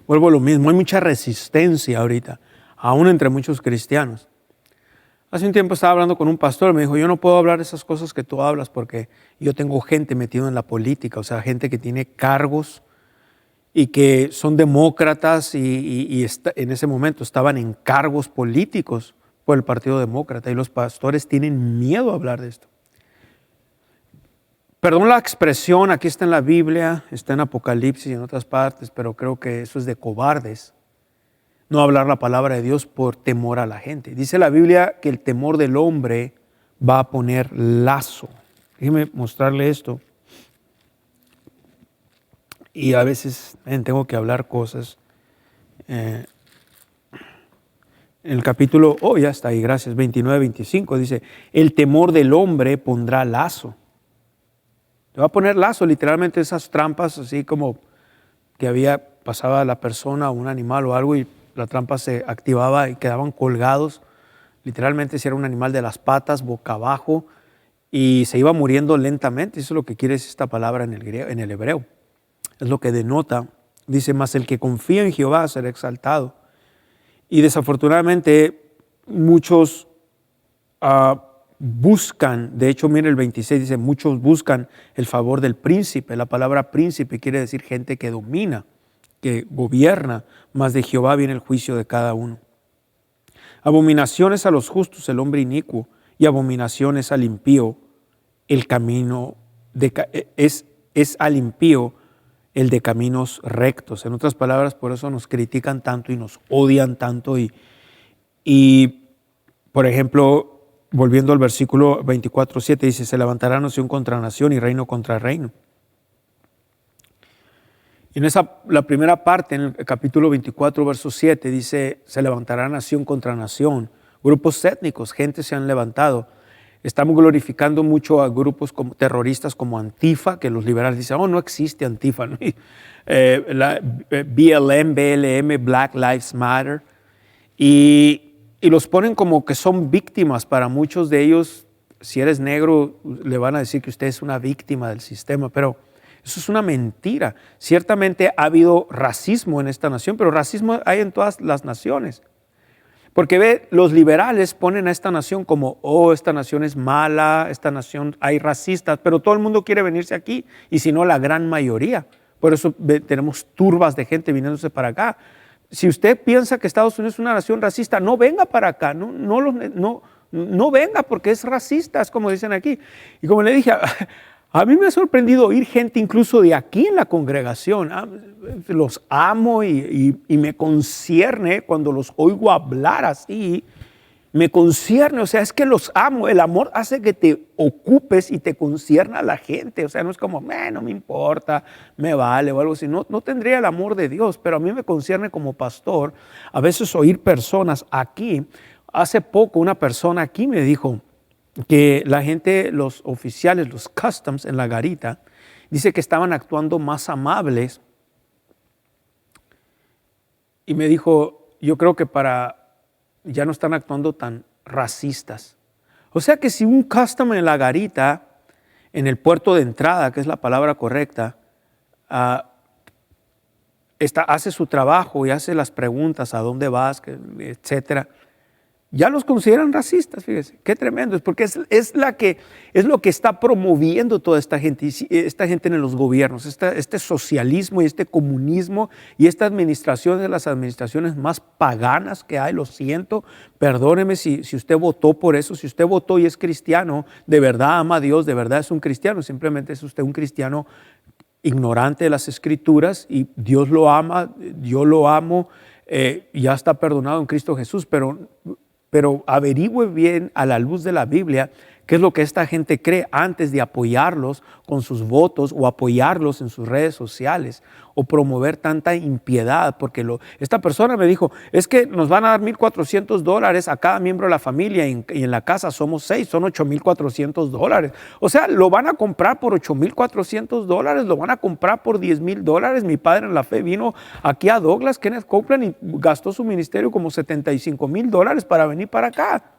vuelvo a lo mismo, hay mucha resistencia ahorita, aún entre muchos cristianos. Hace un tiempo estaba hablando con un pastor, me dijo, yo no puedo hablar esas cosas que tú hablas porque yo tengo gente metida en la política, o sea, gente que tiene cargos y que son demócratas y en ese momento estaban en cargos políticos por el Partido Demócrata y los pastores tienen miedo a hablar de esto. Perdón la expresión, aquí está en la Biblia, está en Apocalipsis y en otras partes, pero creo que eso es de cobardes, no hablar la palabra de Dios por temor a la gente. Dice la Biblia que el temor del hombre va a poner lazo. Déjeme mostrarle esto. Y a veces tengo que hablar cosas. En el capítulo, ya está ahí, gracias, 29-25, dice, el temor del hombre pondrá lazo. Te va a poner lazo, literalmente esas trampas, así como que pasaba la persona o un animal o algo y la trampa se activaba y quedaban colgados. Literalmente si era un animal de las patas, boca abajo, y se iba muriendo lentamente. Eso es lo que quiere decir esta palabra en el hebreo. Es lo que denota. Dice, mas el que confía en Jehová será exaltado. Y desafortunadamente muchos buscan, de hecho mire el 26 dice, muchos buscan el favor del príncipe. La palabra príncipe quiere decir gente que domina, que gobierna, mas de Jehová viene el juicio de cada uno. Abominaciones a los justos el hombre inicuo, y abominaciones al impío el camino, es al impío el de caminos rectos. En otras palabras, por eso nos critican tanto y nos odian tanto. Y por ejemplo, volviendo al versículo 24:7, dice, se levantará nación contra nación y reino contra reino. Y en la primera parte, en el capítulo 24, verso 7, dice, se levantará nación contra nación. Grupos étnicos, gente se han levantado. Estamos glorificando mucho a grupos terroristas como Antifa, que los liberales dicen, no existe Antifa, ¿no? BLM, Black Lives Matter. Y los ponen como que son víctimas. Para muchos de ellos, si eres negro, le van a decir que usted es una víctima del sistema, pero eso es una mentira. Ciertamente ha habido racismo en esta nación, pero racismo hay en todas las naciones. Porque los liberales ponen a esta nación como, esta nación es mala, esta nación hay racistas, pero todo el mundo quiere venirse aquí, y si no la gran mayoría. Por eso tenemos turbas de gente viniéndose para acá. Si usted piensa que Estados Unidos es una nación racista, no venga para acá, no venga porque es racista, es como dicen aquí. Y como le dije, A mí me ha sorprendido oír gente incluso de aquí en la congregación. Los amo y me concierne cuando los oigo hablar así. Me concierne, o sea, es que los amo. El amor hace que te ocupes y te concierna a la gente. O sea, no es como, no me importa, me vale o algo así. No tendría el amor de Dios, pero a mí me concierne como pastor. A veces oír personas aquí. Hace poco una persona aquí me dijo que la gente, los oficiales, los customs en la garita, dice que estaban actuando más amables. Y me dijo, yo creo que ya no están actuando tan racistas. O sea que si un customer en la garita, en el puerto de entrada, que es la palabra correcta, hace su trabajo y hace las preguntas, a dónde vas, etcétera, ya los consideran racistas, fíjese, qué tremendo, es porque es lo que está promoviendo toda esta gente en los gobiernos, este socialismo y este comunismo y esta administración de las administraciones más paganas que hay. Lo siento, perdóneme si usted votó por eso, si usted votó y es cristiano, de verdad ama a Dios, de verdad es un cristiano, simplemente es usted un cristiano ignorante de las escrituras y Dios lo ama, yo lo amo, ya está perdonado en Cristo Jesús, pero averigüe bien a la luz de la Biblia qué es lo que esta gente cree antes de apoyarlos con sus votos o apoyarlos en sus redes sociales o promover tanta impiedad. Porque esta persona me dijo, es que nos van a dar $1,400 a cada miembro de la familia y en la casa somos 6, son $8,400. O sea, lo van a comprar por $8,400, lo van a comprar por $10,000. Mi padre en la fe vino aquí a Douglas, Kenneth Copeland, y gastó su ministerio como $75,000 para venir para acá.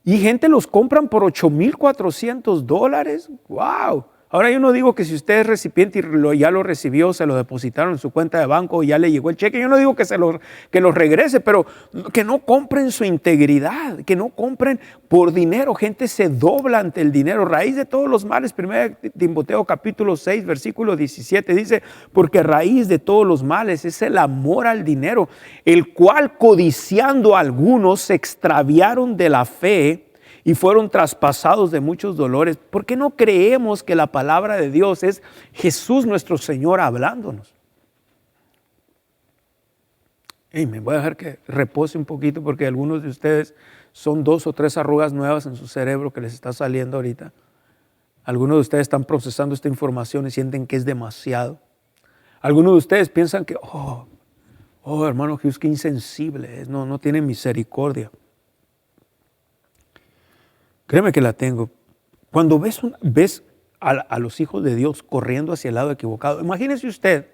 Y gente los compran por $8,400. ¡Wow! Ahora yo no digo que si usted es recipiente y ya lo recibió, se lo depositaron en su cuenta de banco y ya le llegó el cheque. Yo no digo que los regrese, pero que no compren su integridad, que no compren por dinero. Gente se dobla ante el dinero. Raíz de todos los males, 1 Timoteo capítulo 6, versículo 17, dice, porque raíz de todos los males es el amor al dinero, el cual codiciando a algunos se extraviaron de la fe y fueron traspasados de muchos dolores. ¿Por qué no creemos que la palabra de Dios es Jesús nuestro Señor hablándonos? Me voy a dejar que repose un poquito porque algunos de ustedes son 2 o 3 arrugas nuevas en su cerebro que les está saliendo ahorita. Algunos de ustedes están procesando esta información y sienten que es demasiado. Algunos de ustedes piensan que, hermano Jesús, qué insensible es, no tiene misericordia. Créeme que la tengo. Cuando ves a los hijos de Dios corriendo hacia el lado equivocado, imagínese usted,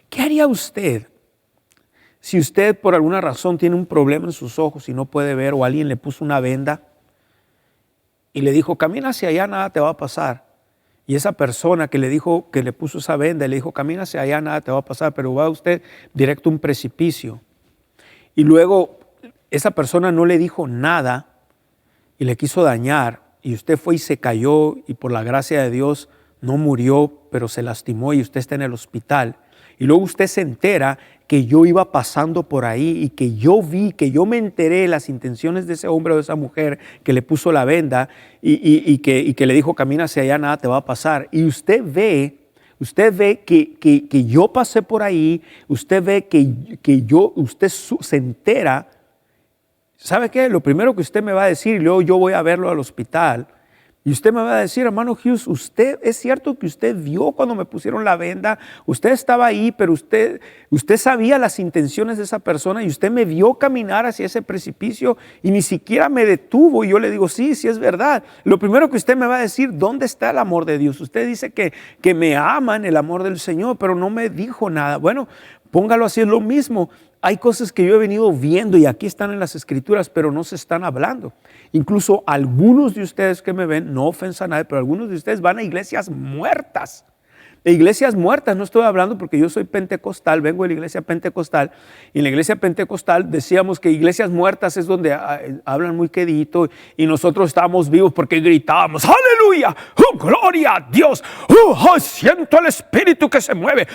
¿qué haría usted si usted por alguna razón tiene un problema en sus ojos y no puede ver, o alguien le puso una venda y le dijo, camina hacia allá, nada te va a pasar? Y esa persona que le dijo, que le puso esa venda, le dijo, camina hacia allá, nada te va a pasar, pero va usted directo a un precipicio. Y luego esa persona no le dijo nada y le quiso dañar, y usted fue y se cayó y por la gracia de Dios no murió, pero se lastimó y usted está en el hospital. Y luego usted se entera que yo iba pasando por ahí y que yo me enteré de las intenciones de ese hombre o de esa mujer que le puso la venda y que le dijo, camina hacia allá, nada te va a pasar. Y usted ve que yo pasé por ahí, usted ve usted se entera. ¿Sabe qué? Lo primero que usted me va a decir, y luego yo voy a verlo al hospital, y usted me va a decir, hermano Hughes, es cierto que usted vio cuando me pusieron la venda, usted estaba ahí, pero usted sabía las intenciones de esa persona y usted me vio caminar hacia ese precipicio y ni siquiera me detuvo. Y yo le digo, sí es verdad. Lo primero que usted me va a decir, ¿dónde está el amor de Dios? Usted dice que me ama en el amor del Señor, pero no me dijo nada. Bueno, póngalo así, es lo mismo. Hay cosas que yo he venido viendo y aquí están en las escrituras, pero no se están hablando. Incluso algunos de ustedes que me ven, no ofensa a nadie, pero algunos de ustedes van a iglesias muertas. De iglesias muertas no estoy hablando porque yo soy pentecostal, vengo de la iglesia pentecostal, y en la iglesia pentecostal decíamos que iglesias muertas es donde hablan muy quedito y nosotros estábamos vivos porque gritábamos, aleluya, gloria a Dios, siento el espíritu que se mueve.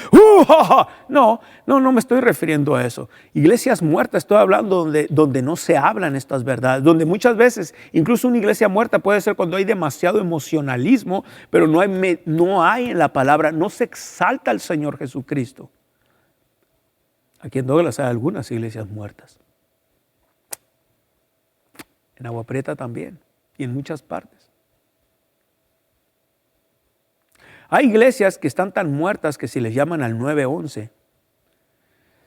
No me estoy refiriendo a eso. Iglesias muertas estoy hablando donde no se hablan estas verdades, donde muchas veces, incluso una iglesia muerta puede ser cuando hay demasiado emocionalismo, pero no hay en la palabra, no se exalta al Señor Jesucristo. Aquí en Douglas hay algunas iglesias muertas. En Agua Prieta también, y en muchas partes. Hay iglesias que están tan muertas que si les llaman al 911,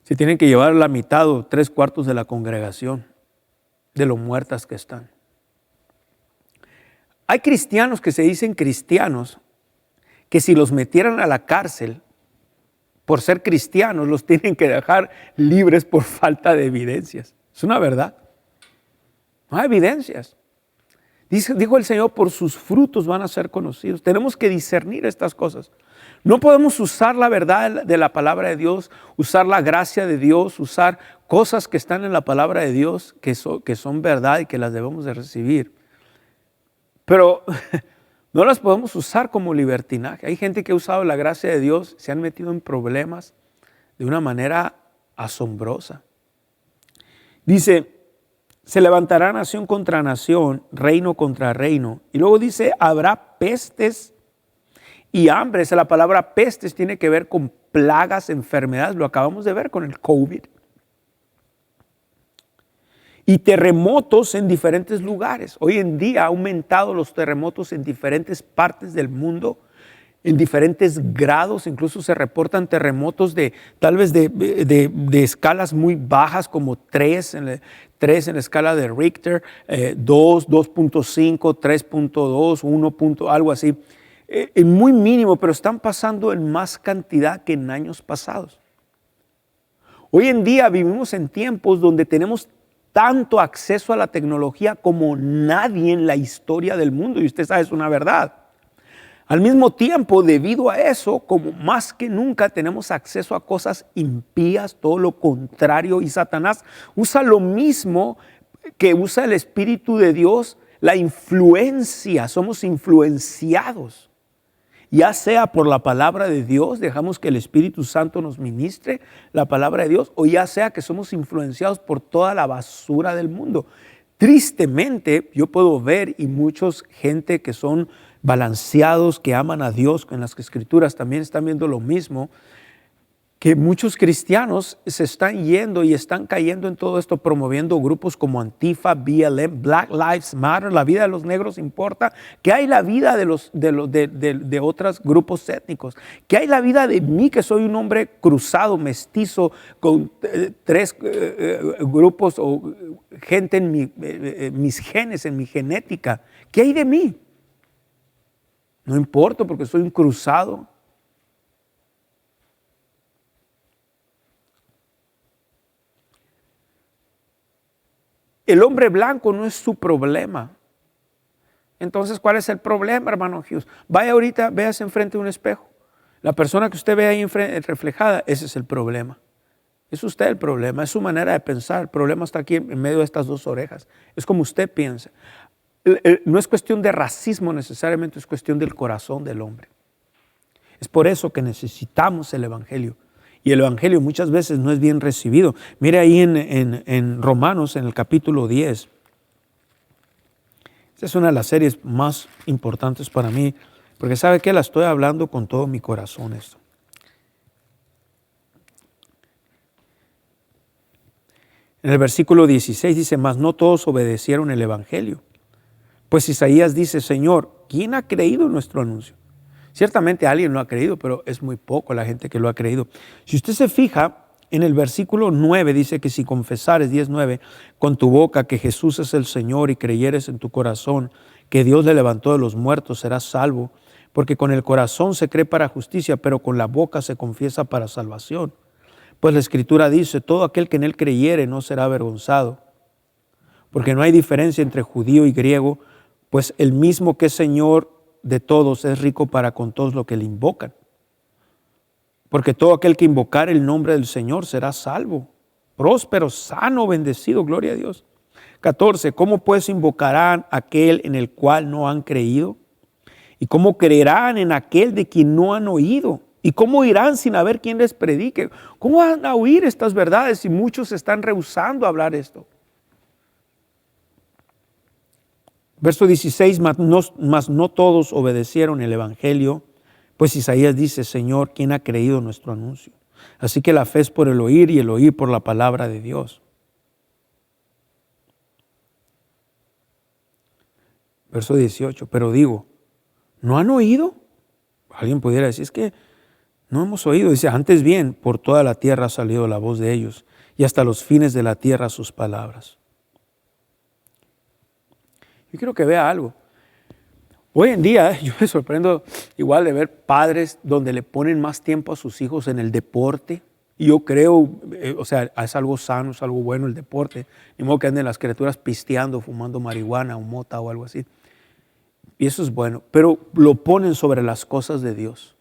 se tienen que llevar la mitad o 3/4 de la congregación de lo muertas que están. Hay cristianos que se dicen cristianos que si los metieran a la cárcel por ser cristianos, los tienen que dejar libres por falta de evidencias. Es una verdad. No hay evidencias. Dijo el Señor, por sus frutos van a ser conocidos. Tenemos que discernir estas cosas. No podemos usar la verdad de la palabra de Dios, usar la gracia de Dios, usar cosas que están en la palabra de Dios, que son verdad y que las debemos de recibir. Pero no las podemos usar como libertinaje. Hay gente que ha usado la gracia de Dios, se han metido en problemas de una manera asombrosa. Dice, se levantará nación contra nación, reino contra reino. Y luego dice, habrá pestes y hambres. La palabra pestes tiene que ver con plagas, enfermedades. Lo acabamos de ver con el COVID. Y terremotos en diferentes lugares. Hoy en día ha aumentado los terremotos en diferentes partes del mundo, en diferentes grados. Incluso se reportan terremotos tal vez de escalas muy bajas, como 3 en la escala de Richter, 2, 2.5, 3.2, 1. Algo así. Muy mínimo, pero están pasando en más cantidad que en años pasados. Hoy en día vivimos en tiempos donde tenemos tanto acceso a la tecnología como nadie en la historia del mundo, y usted sabe, es una verdad. Al mismo tiempo, debido a eso, como más que nunca tenemos acceso a cosas impías, todo lo contrario, y Satanás usa lo mismo que usa el Espíritu de Dios, la influencia, somos influenciados. Ya sea por la palabra de Dios, dejamos que el Espíritu Santo nos ministre la palabra de Dios, o ya sea que somos influenciados por toda la basura del mundo. Tristemente, yo puedo ver, y muchos gente que son balanceados, que aman a Dios, en las Escrituras también están viendo lo mismo, que muchos cristianos se están yendo y están cayendo en todo esto, promoviendo grupos como Antifa, BLM, Black Lives Matter, la vida de los negros importa, que hay la vida de otros grupos étnicos, que hay la vida de mí, que soy un hombre cruzado, mestizo, con 3 grupos o gente en mis genes, en mi genética. ¿Qué hay de mí? No importa porque soy un cruzado. El hombre blanco no es su problema. Entonces, ¿cuál es el problema, hermano Hughes? Vaya ahorita, véase enfrente de un espejo. La persona que usted ve ahí reflejada, ese es el problema. Es usted el problema, es su manera de pensar. El problema está aquí en medio de estas 2 orejas. Es como usted piensa. No es cuestión de racismo necesariamente, es cuestión del corazón del hombre. Es por eso que necesitamos el Evangelio. Y el Evangelio muchas veces no es bien recibido. Mire ahí en Romanos, en el capítulo 10. Esta es una de las series más importantes para mí, porque sabe que la estoy hablando con todo mi corazón esto. En el versículo 16 dice, mas no todos obedecieron el Evangelio. Pues Isaías dice, Señor, ¿quién ha creído en nuestro anuncio? Ciertamente alguien lo ha creído, pero es muy poco la gente que lo ha creído. Si usted se fija, en el versículo 9 dice que si confesares, 10:9, con tu boca que Jesús es el Señor y creyeres en tu corazón que Dios le levantó de los muertos, serás salvo. Porque con el corazón se cree para justicia, pero con la boca se confiesa para salvación. Pues la Escritura dice, todo aquel que en él creyere no será avergonzado. Porque no hay diferencia entre judío y griego, pues el mismo que es Señor de todos es rico para con todos los que le invocan. porque todo aquel que invocare el nombre del Señor será salvo, próspero, sano, bendecido, gloria a Dios. 14, ¿cómo pues invocarán aquel en el cual no han creído? ¿Y cómo creerán en aquel de quien no han oído? ¿Y cómo irán sin haber quien les predique? ¿Cómo van a oír estas verdades si muchos están rehusando hablar esto? Verso 16, mas no todos obedecieron el evangelio, pues Isaías dice, Señor, ¿quién ha creído nuestro anuncio? Así que la fe es por el oír y el oír por la palabra de Dios. Verso 18, pero digo, ¿no han oído? Alguien pudiera decir, es que no hemos oído. Dice, antes bien, por toda la tierra ha salido la voz de ellos y hasta los fines de la tierra sus palabras. Yo quiero que vea algo. Hoy en día yo me sorprendo igual de ver padres donde le ponen más tiempo a sus hijos en el deporte. Y yo creo, es algo sano, es algo bueno el deporte. Ni modo que anden las criaturas pisteando, fumando marihuana o mota o algo así. Y eso es bueno, pero lo ponen sobre las cosas de Dios.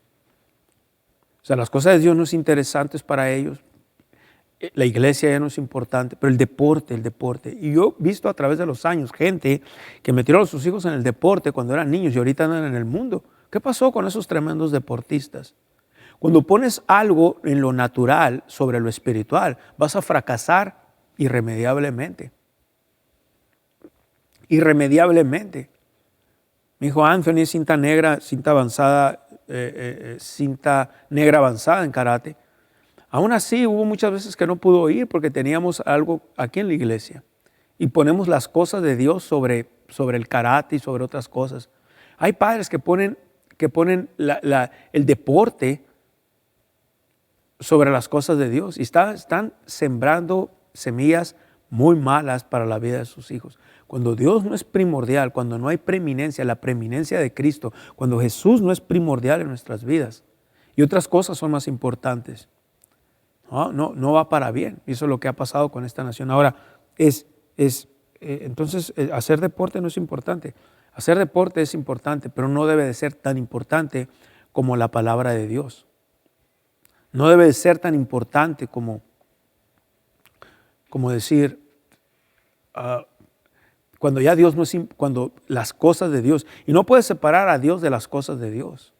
O sea, las cosas de Dios no es interesantes para ellos. La iglesia ya no es importante, pero el deporte. Y yo he visto a través de los años gente que metieron a sus hijos en el deporte cuando eran niños y ahorita andan en el mundo. ¿Qué pasó con esos tremendos deportistas? Cuando pones algo en lo natural sobre lo espiritual, vas a fracasar irremediablemente. Irremediablemente. Mi hijo Anthony es cinta negra avanzada en karate. Aún así hubo muchas veces que no pudo ir porque teníamos algo aquí en la iglesia y ponemos las cosas de Dios sobre el karate y sobre otras cosas. Hay padres que ponen el deporte sobre las cosas de Dios y están sembrando semillas muy malas para la vida de sus hijos. Cuando Dios no es primordial, cuando no hay preeminencia, la preeminencia de Cristo, cuando Jesús no es primordial en nuestras vidas y otras cosas son más importantes, no va para bien. Y eso es lo que ha pasado con esta nación. Ahora, entonces hacer deporte no es importante. Hacer deporte es importante, pero no debe de ser tan importante como la palabra de Dios. No debe de ser tan importante como decir, cuando ya Dios no es, cuando las cosas de Dios, y no puedes separar a Dios de las cosas de Dios.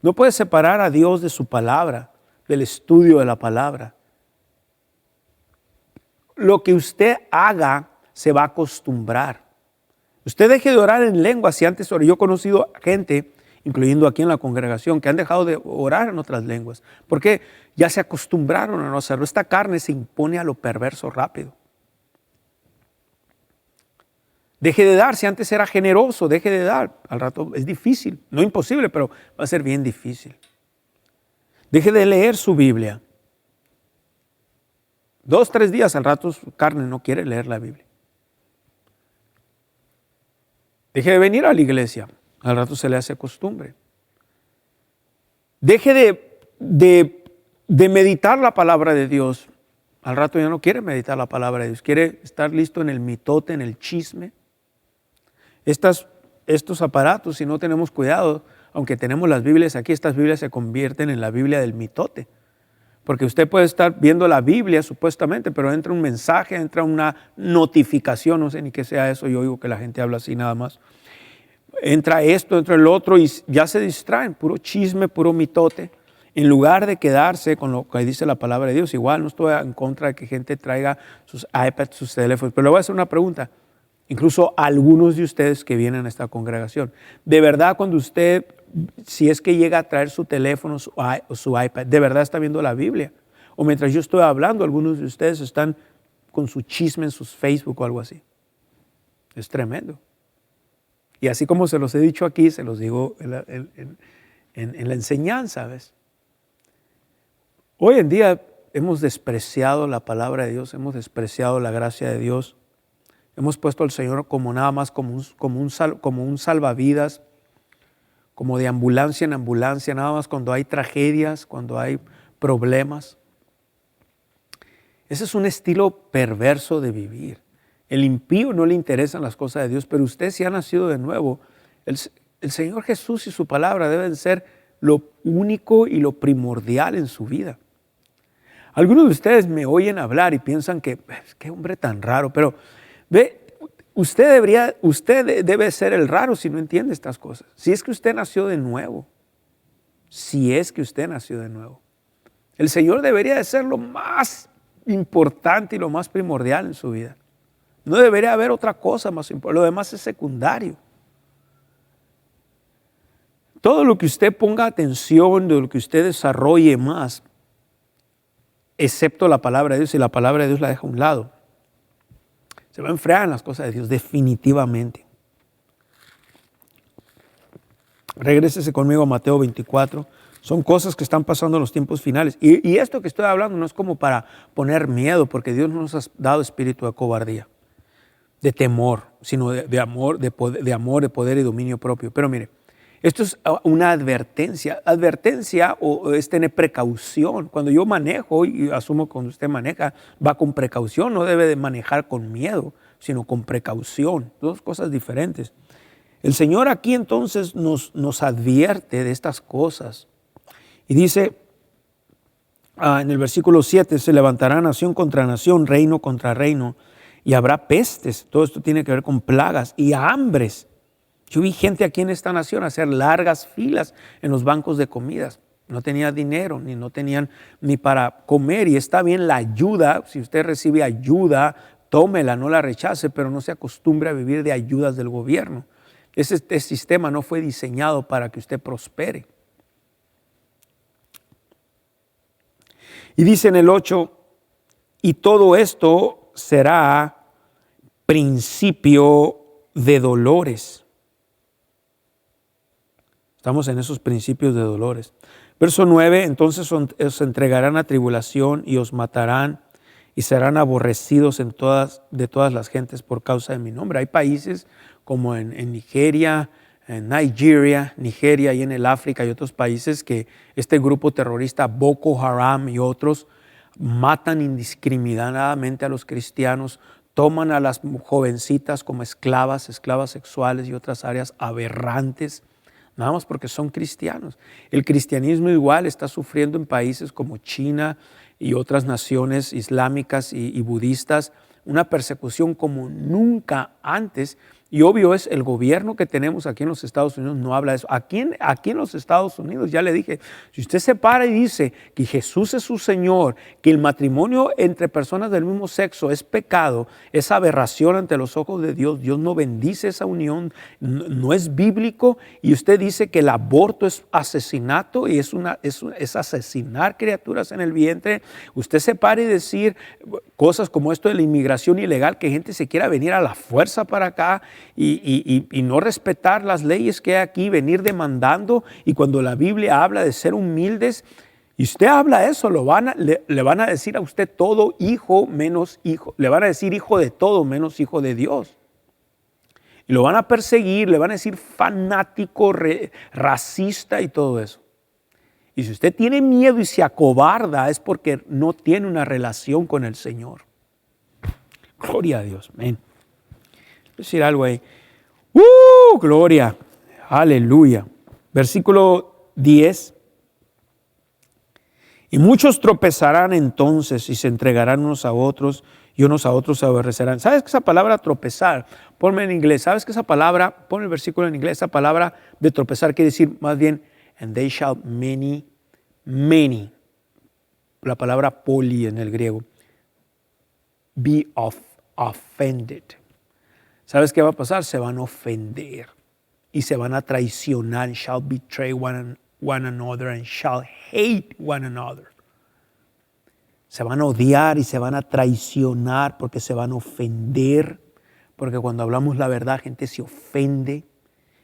No puedes separar a Dios de su palabra, del estudio de la palabra. Lo que usted haga se va a acostumbrar. Usted deje de orar en lenguas. Si antes oró, yo he conocido gente, incluyendo aquí en la congregación, que han dejado de orar en otras lenguas, porque ya se acostumbraron a no hacerlo. Esta carne se impone a lo perverso rápido. Deje de dar, si antes era generoso, deje de dar. Al rato es difícil, no imposible, pero va a ser bien difícil. Deje de leer su Biblia. 2, 3 días, al rato su carne no quiere leer la Biblia. Deje de venir a la iglesia, al rato se le hace costumbre. Deje de meditar la palabra de Dios, al rato ya no quiere meditar la palabra de Dios, quiere estar listo en el mitote, en el chisme. Estos aparatos, si no tenemos cuidado, aunque tenemos las Biblias aquí, estas Biblias se convierten en la Biblia del mitote. Porque usted puede estar viendo la Biblia supuestamente, pero entra un mensaje, entra una notificación, no sé ni qué sea eso, yo oigo que la gente habla así nada más. Entra esto, entra el otro y ya se distraen, puro chisme, puro mitote. En lugar de quedarse con lo que dice la palabra de Dios, igual no estoy en contra de que gente traiga sus iPads, sus teléfonos, pero le voy a hacer una pregunta. Incluso algunos de ustedes que vienen a esta congregación, de verdad cuando usted, si es que llega a traer su teléfono o su iPad, de verdad está viendo la Biblia. O mientras yo estoy hablando, algunos de ustedes están con su chisme en sus Facebook o algo así. Es tremendo. Y así como se los he dicho aquí, se los digo en la enseñanza, ¿ves? Hoy en día hemos despreciado la palabra de Dios, hemos despreciado la gracia de Dios. Hemos puesto al Señor como nada más como un salvavidas, como de ambulancia en ambulancia, nada más cuando hay tragedias, cuando hay problemas. Ese es un estilo perverso de vivir. El impío no le interesan las cosas de Dios, pero usted si ha nacido de nuevo, el Señor Jesús y su palabra deben ser lo único y lo primordial en su vida. Algunos de ustedes me oyen hablar y piensan que, qué hombre tan raro, pero usted debe ser el raro si no entiende estas cosas. Si es que usted nació de nuevo, el Señor debería de ser lo más importante y lo más primordial en su vida. No debería haber otra cosa más importante, lo demás es secundario. Todo lo que usted ponga atención, de lo que usted desarrolle más, excepto la palabra de Dios, y la palabra de Dios la deja a un lado, se va a enfriar en las cosas de Dios, definitivamente. Regrésese conmigo a Mateo 24. Son cosas que están pasando en los tiempos finales. Y esto que estoy hablando no es como para poner miedo, porque Dios no nos ha dado espíritu de cobardía, de temor, sino de amor, de poder y dominio propio. Pero mire, esto es una advertencia. Advertencia o es tener precaución. Cuando yo manejo, y asumo que cuando usted maneja, va con precaución. No debe de manejar con miedo, sino con precaución. Dos cosas diferentes. El Señor aquí entonces nos advierte de estas cosas. Y dice en el versículo 7, se levantará nación contra nación, reino contra reino, y habrá pestes. Todo esto tiene que ver con plagas y hambres. Yo vi gente aquí en esta nación hacer largas filas en los bancos de comidas. No tenía dinero, no tenían ni para comer. Y está bien la ayuda. Si usted recibe ayuda, tómela, no la rechace, pero no se acostumbre a vivir de ayudas del gobierno. Este sistema no fue diseñado para que usted prospere. Y dice en el 8, y todo esto será principio de dolores. Estamos en esos principios de dolores. Verso 9, entonces os entregarán a tribulación y os matarán y serán aborrecidos de todas las gentes por causa de mi nombre. Hay países como en Nigeria, Nigeria y en el África y otros países que este grupo terrorista Boko Haram y otros matan indiscriminadamente a los cristianos, toman a las jovencitas como esclavas sexuales y otras áreas aberrantes, nada más porque son cristianos. El cristianismo igual está sufriendo en países como China y otras naciones islámicas y budistas una persecución como nunca antes. Y obvio es, el gobierno que tenemos aquí en los Estados Unidos no habla de eso. Aquí en los Estados Unidos, ya le dije, si usted se para y dice que Jesús es su Señor, que el matrimonio entre personas del mismo sexo es pecado, es aberración ante los ojos de Dios, Dios no bendice esa unión, no es bíblico, y usted dice que el aborto es asesinato y es asesinar criaturas en el vientre, usted se para y decir cosas como esto de la inmigración ilegal, que gente se quiera venir a la fuerza para acá, y no respetar las leyes que hay aquí, venir demandando, y cuando la Biblia habla de ser humildes, y usted habla eso, le van a decir a usted todo hijo menos hijo, le van a decir hijo de todo menos hijo de Dios. Y lo van a perseguir, le van a decir fanático, racista y todo eso. Y si usted tiene miedo y se acobarda es porque no tiene una relación con el Señor. Gloria a Dios, amén. Decir algo ahí. Gloria, aleluya. Versículo 10. Y muchos tropezarán entonces y se entregarán unos a otros y unos a otros se aborrecerán. ¿Sabes que esa palabra tropezar? Ponme en inglés. ¿Sabes que esa palabra, pon el versículo en inglés, esa palabra de tropezar quiere decir más bien, and they shall many. La palabra poli en el griego. Be offended. ¿Sabes qué va a pasar? Se van a ofender y se van a traicionar. Shall betray one another and shall hate one another. Se van a odiar y se van a traicionar porque se van a ofender. Porque cuando hablamos la verdad, gente se ofende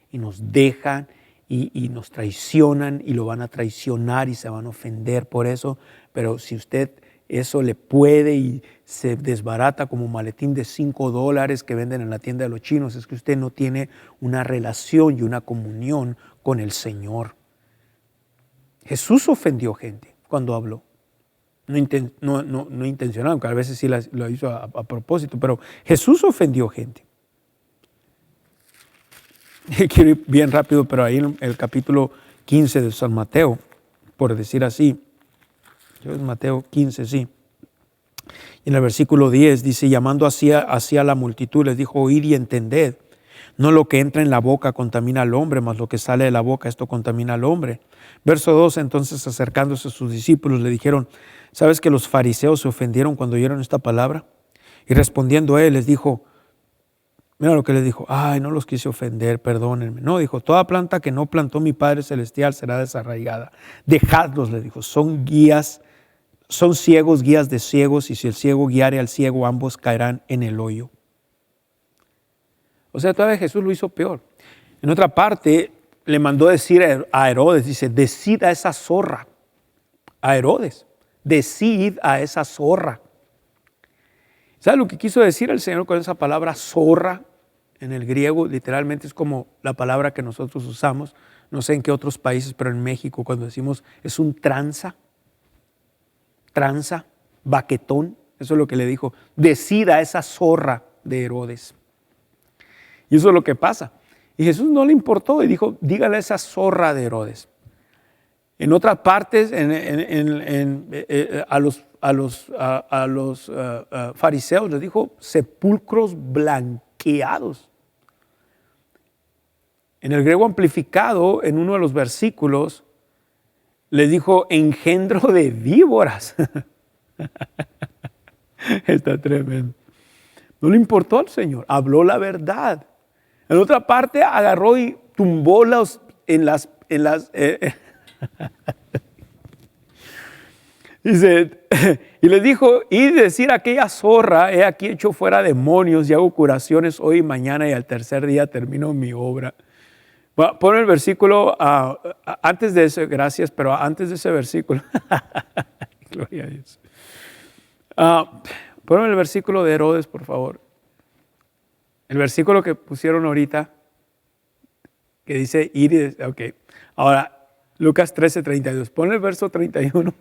y nos dejan y nos traicionan y lo van a traicionar y se van a ofender por eso. Pero si usted eso le puede y se desbarata como maletín de $5 que venden en la tienda de los chinos, es que usted no tiene una relación y una comunión con el Señor. Jesús ofendió gente cuando habló. No intencional, aunque a veces sí lo hizo a propósito, pero Jesús ofendió gente. Quiero ir bien rápido, pero ahí en el capítulo 15 de San Mateo, por decir así. Es Mateo 15, sí. En el versículo 10 dice, llamando hacia la multitud, les dijo, oíd y entended. No lo que entra en la boca contamina al hombre, mas lo que sale de la boca, esto contamina al hombre. Verso 2, entonces acercándose a sus discípulos, le dijeron, ¿sabes que los fariseos se ofendieron cuando oyeron esta palabra? Y respondiendo él, les dijo, mira lo que les dijo, ay, no los quise ofender, perdónenme. No, dijo, toda planta que no plantó mi Padre Celestial será desarraigada. Dejadlos, le dijo, son ciegos, guías de ciegos, y si el ciego guiare al ciego, ambos caerán en el hoyo. O sea, todavía Jesús lo hizo peor. En otra parte, le mandó decir a Herodes, dice, decid a esa zorra, a Herodes, decid a esa zorra. ¿Sabe lo que quiso decir el Señor con esa palabra zorra? En el griego, literalmente es como la palabra que nosotros usamos, no sé en qué otros países, pero en México cuando decimos es un tranza, baquetón, eso es lo que le dijo, decida a esa zorra de Herodes. Y eso es lo que pasa. Y Jesús no le importó y dijo, dígale a esa zorra de Herodes. En otras partes, a los fariseos les dijo sepulcros blanqueados. En el griego amplificado, en uno de los versículos, les dijo engendro de víboras. Está tremendo. No le importó al Señor, habló la verdad. En otra parte agarró y tumbó dice, y les dijo, y decir a aquella zorra, he aquí hecho fuera demonios y hago curaciones hoy y mañana y al tercer día termino mi obra. Pon el versículo, antes de ese, gracias, pero antes de ese versículo, gloria a Dios. Pon el versículo de Herodes, por favor. El versículo que pusieron ahorita, que dice ir y ok. Ahora, Lucas 13:32. Pon el verso 31.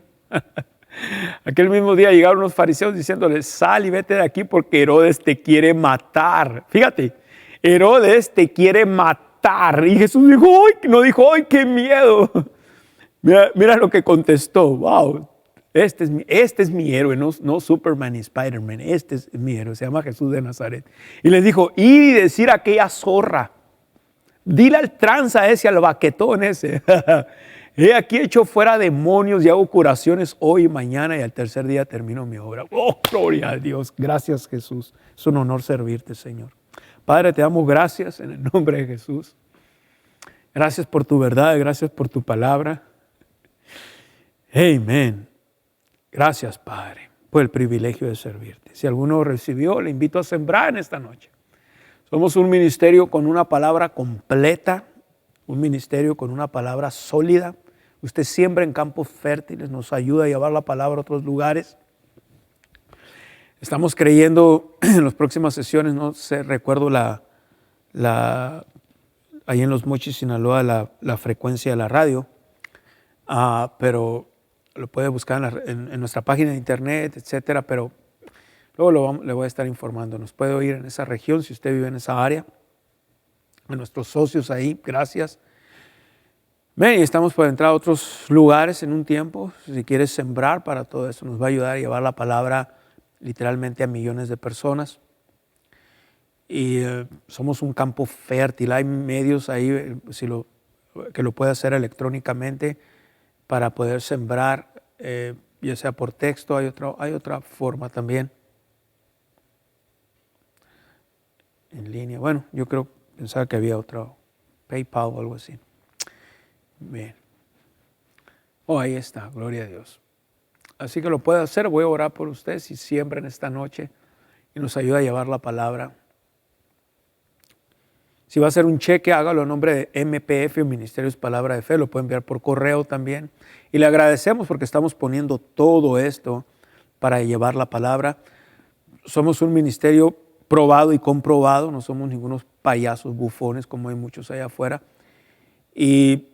Aquel mismo día llegaron los fariseos diciéndole, sal y vete de aquí porque Herodes te quiere matar. Fíjate, Herodes te quiere matar. Y Jesús dijo, ¡ay! No dijo, ¡ay, qué miedo! Mira lo que contestó. Wow, este es mi héroe, no Superman y Spider-Man. Este es mi héroe, se llama Jesús de Nazaret. Y les dijo, ir y decir a aquella zorra, dile al tranza ese, al baquetón ese, he aquí hecho fuera demonios y hago curaciones hoy y mañana y al tercer día termino mi obra. Oh, gloria a Dios. Gracias, Jesús. Es un honor servirte, Señor. Padre, te damos gracias en el nombre de Jesús. Gracias por tu verdad, gracias por tu palabra. Amén. Gracias, Padre, por el privilegio de servirte. Si alguno recibió, le invito a sembrar en esta noche. Somos un ministerio con una palabra completa, un ministerio con una palabra sólida. Usted siembra en campos fértiles, nos ayuda a llevar la palabra a otros lugares. Estamos creyendo en las próximas sesiones, no sé, recuerdo ahí en Los Mochis, Sinaloa, la frecuencia de la radio, pero lo puede buscar en nuestra página de internet, etcétera, pero luego le voy a estar informando. Nos puede oír en esa región si usted vive en esa área. A nuestros socios ahí, gracias. Ven, y estamos por entrar a otros lugares en un tiempo. Si quieres sembrar para todo eso, nos va a ayudar a llevar la palabra literalmente a millones de personas. Y somos un campo fértil. Hay medios ahí que lo puede hacer electrónicamente para poder sembrar, ya sea por texto. Hay otra forma también. En línea. Bueno, yo pensaba que había otro PayPal o algo así. Bien. Ahí está, gloria a Dios. Así que lo puede hacer. Voy a orar por usted si siembra en esta noche y nos ayuda a llevar la palabra. Si va a hacer un cheque, hágalo en nombre de MPF o Ministerios Palabra de Fe. Lo puede enviar por correo también. Y le agradecemos porque estamos poniendo todo esto para llevar la palabra. Somos un ministerio probado y comprobado. No somos ningunos payasos bufones como hay muchos allá afuera. Y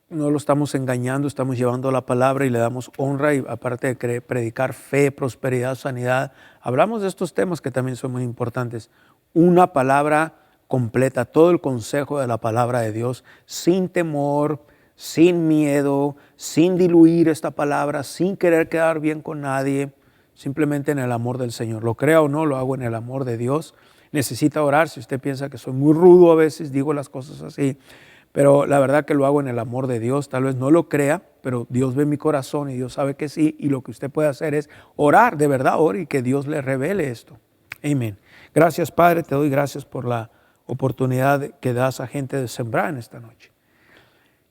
no lo estamos engañando, estamos llevando la palabra y le damos honra. Y aparte de predicar fe, prosperidad, sanidad, hablamos de estos temas que también son muy importantes. Una palabra completa, todo el consejo de la palabra de Dios, sin temor, sin miedo, sin diluir esta palabra, sin querer quedar bien con nadie, simplemente en el amor del Señor. Lo crea o no, lo hago en el amor de Dios. Necesita orar. Si usted piensa que soy muy rudo a veces, digo las cosas así, pero la verdad que lo hago en el amor de Dios. Tal vez no lo crea, pero Dios ve mi corazón y Dios sabe que sí, y lo que usted puede hacer es orar, de verdad, ore y que Dios le revele esto. Amén. Gracias, Padre, te doy gracias por la oportunidad que das a gente de sembrar en esta noche.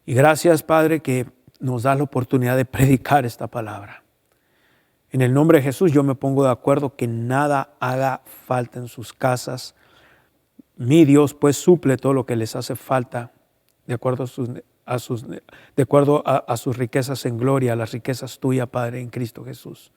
Y gracias, Padre, que nos das la oportunidad de predicar esta palabra. En el nombre de Jesús yo me pongo de acuerdo que nada haga falta en sus casas. Mi Dios pues suple todo lo que les hace falta de acuerdo a sus riquezas en gloria, las riquezas tuyas, Padre, en Cristo Jesús.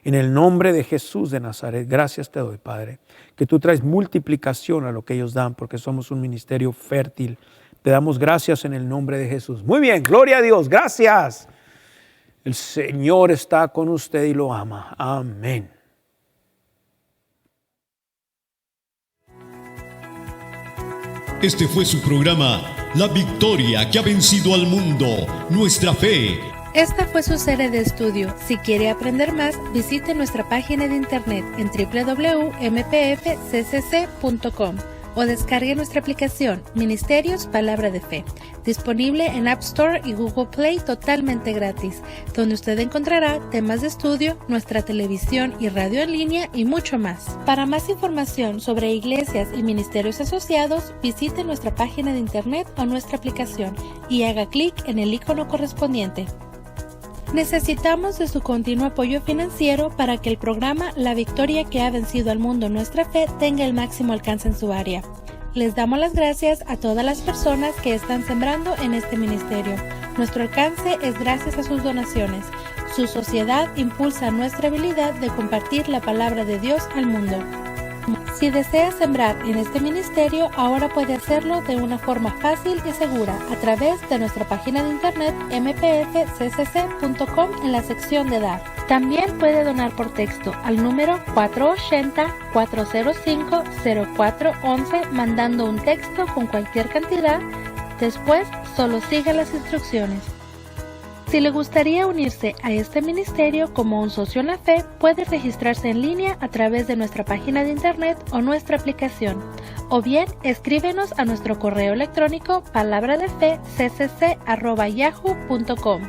En el nombre de Jesús de Nazaret, gracias te doy, Padre, que tú traes multiplicación a lo que ellos dan porque somos un ministerio fértil. Te damos gracias en el nombre de Jesús. Muy bien, gloria a Dios, gracias. El Señor está con usted y lo ama. Amén. Este fue su programa, La Victoria que ha vencido al mundo, nuestra fe. Esta fue su serie de estudio. Si quiere aprender más, visite nuestra página de internet en www.mpfccc.com o descargue nuestra aplicación Ministerios Palabra de Fe, disponible en App Store y Google Play totalmente gratis, donde usted encontrará temas de estudio, nuestra televisión y radio en línea y mucho más. Para más información sobre iglesias y ministerios asociados, visite nuestra página de internet o nuestra aplicación y haga clic en el icono correspondiente. Necesitamos de su continuo apoyo financiero para que el programa La Victoria que ha vencido al mundo, nuestra fe, tenga el máximo alcance en su área. Les damos las gracias a todas las personas que están sembrando en este ministerio. Nuestro alcance es gracias a sus donaciones. Su sociedad impulsa nuestra habilidad de compartir la palabra de Dios al mundo. Si desea sembrar en este ministerio, ahora puede hacerlo de una forma fácil y segura a través de nuestra página de internet mpfccc.com en la sección de dar. También puede donar por texto al número 480-405-0411 mandando un texto con cualquier cantidad. Después, solo siga las instrucciones. Si le gustaría unirse a este ministerio como un socio en la fe, puede registrarse en línea a través de nuestra página de internet o nuestra aplicación, o bien escríbenos a nuestro correo electrónico palabradefeccc@yahoo.com.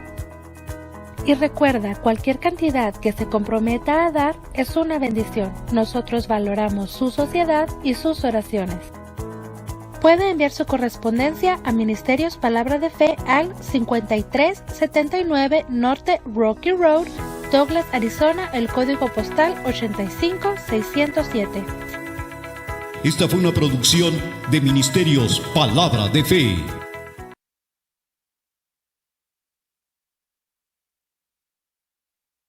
Y recuerda, cualquier cantidad que se comprometa a dar es una bendición. Nosotros valoramos su sociedad y sus oraciones. Puede enviar su correspondencia a Ministerios Palabra de Fe al 5379 Norte Rocky Road, Douglas, Arizona, el código postal 85607. Esta fue una producción de Ministerios Palabra de Fe.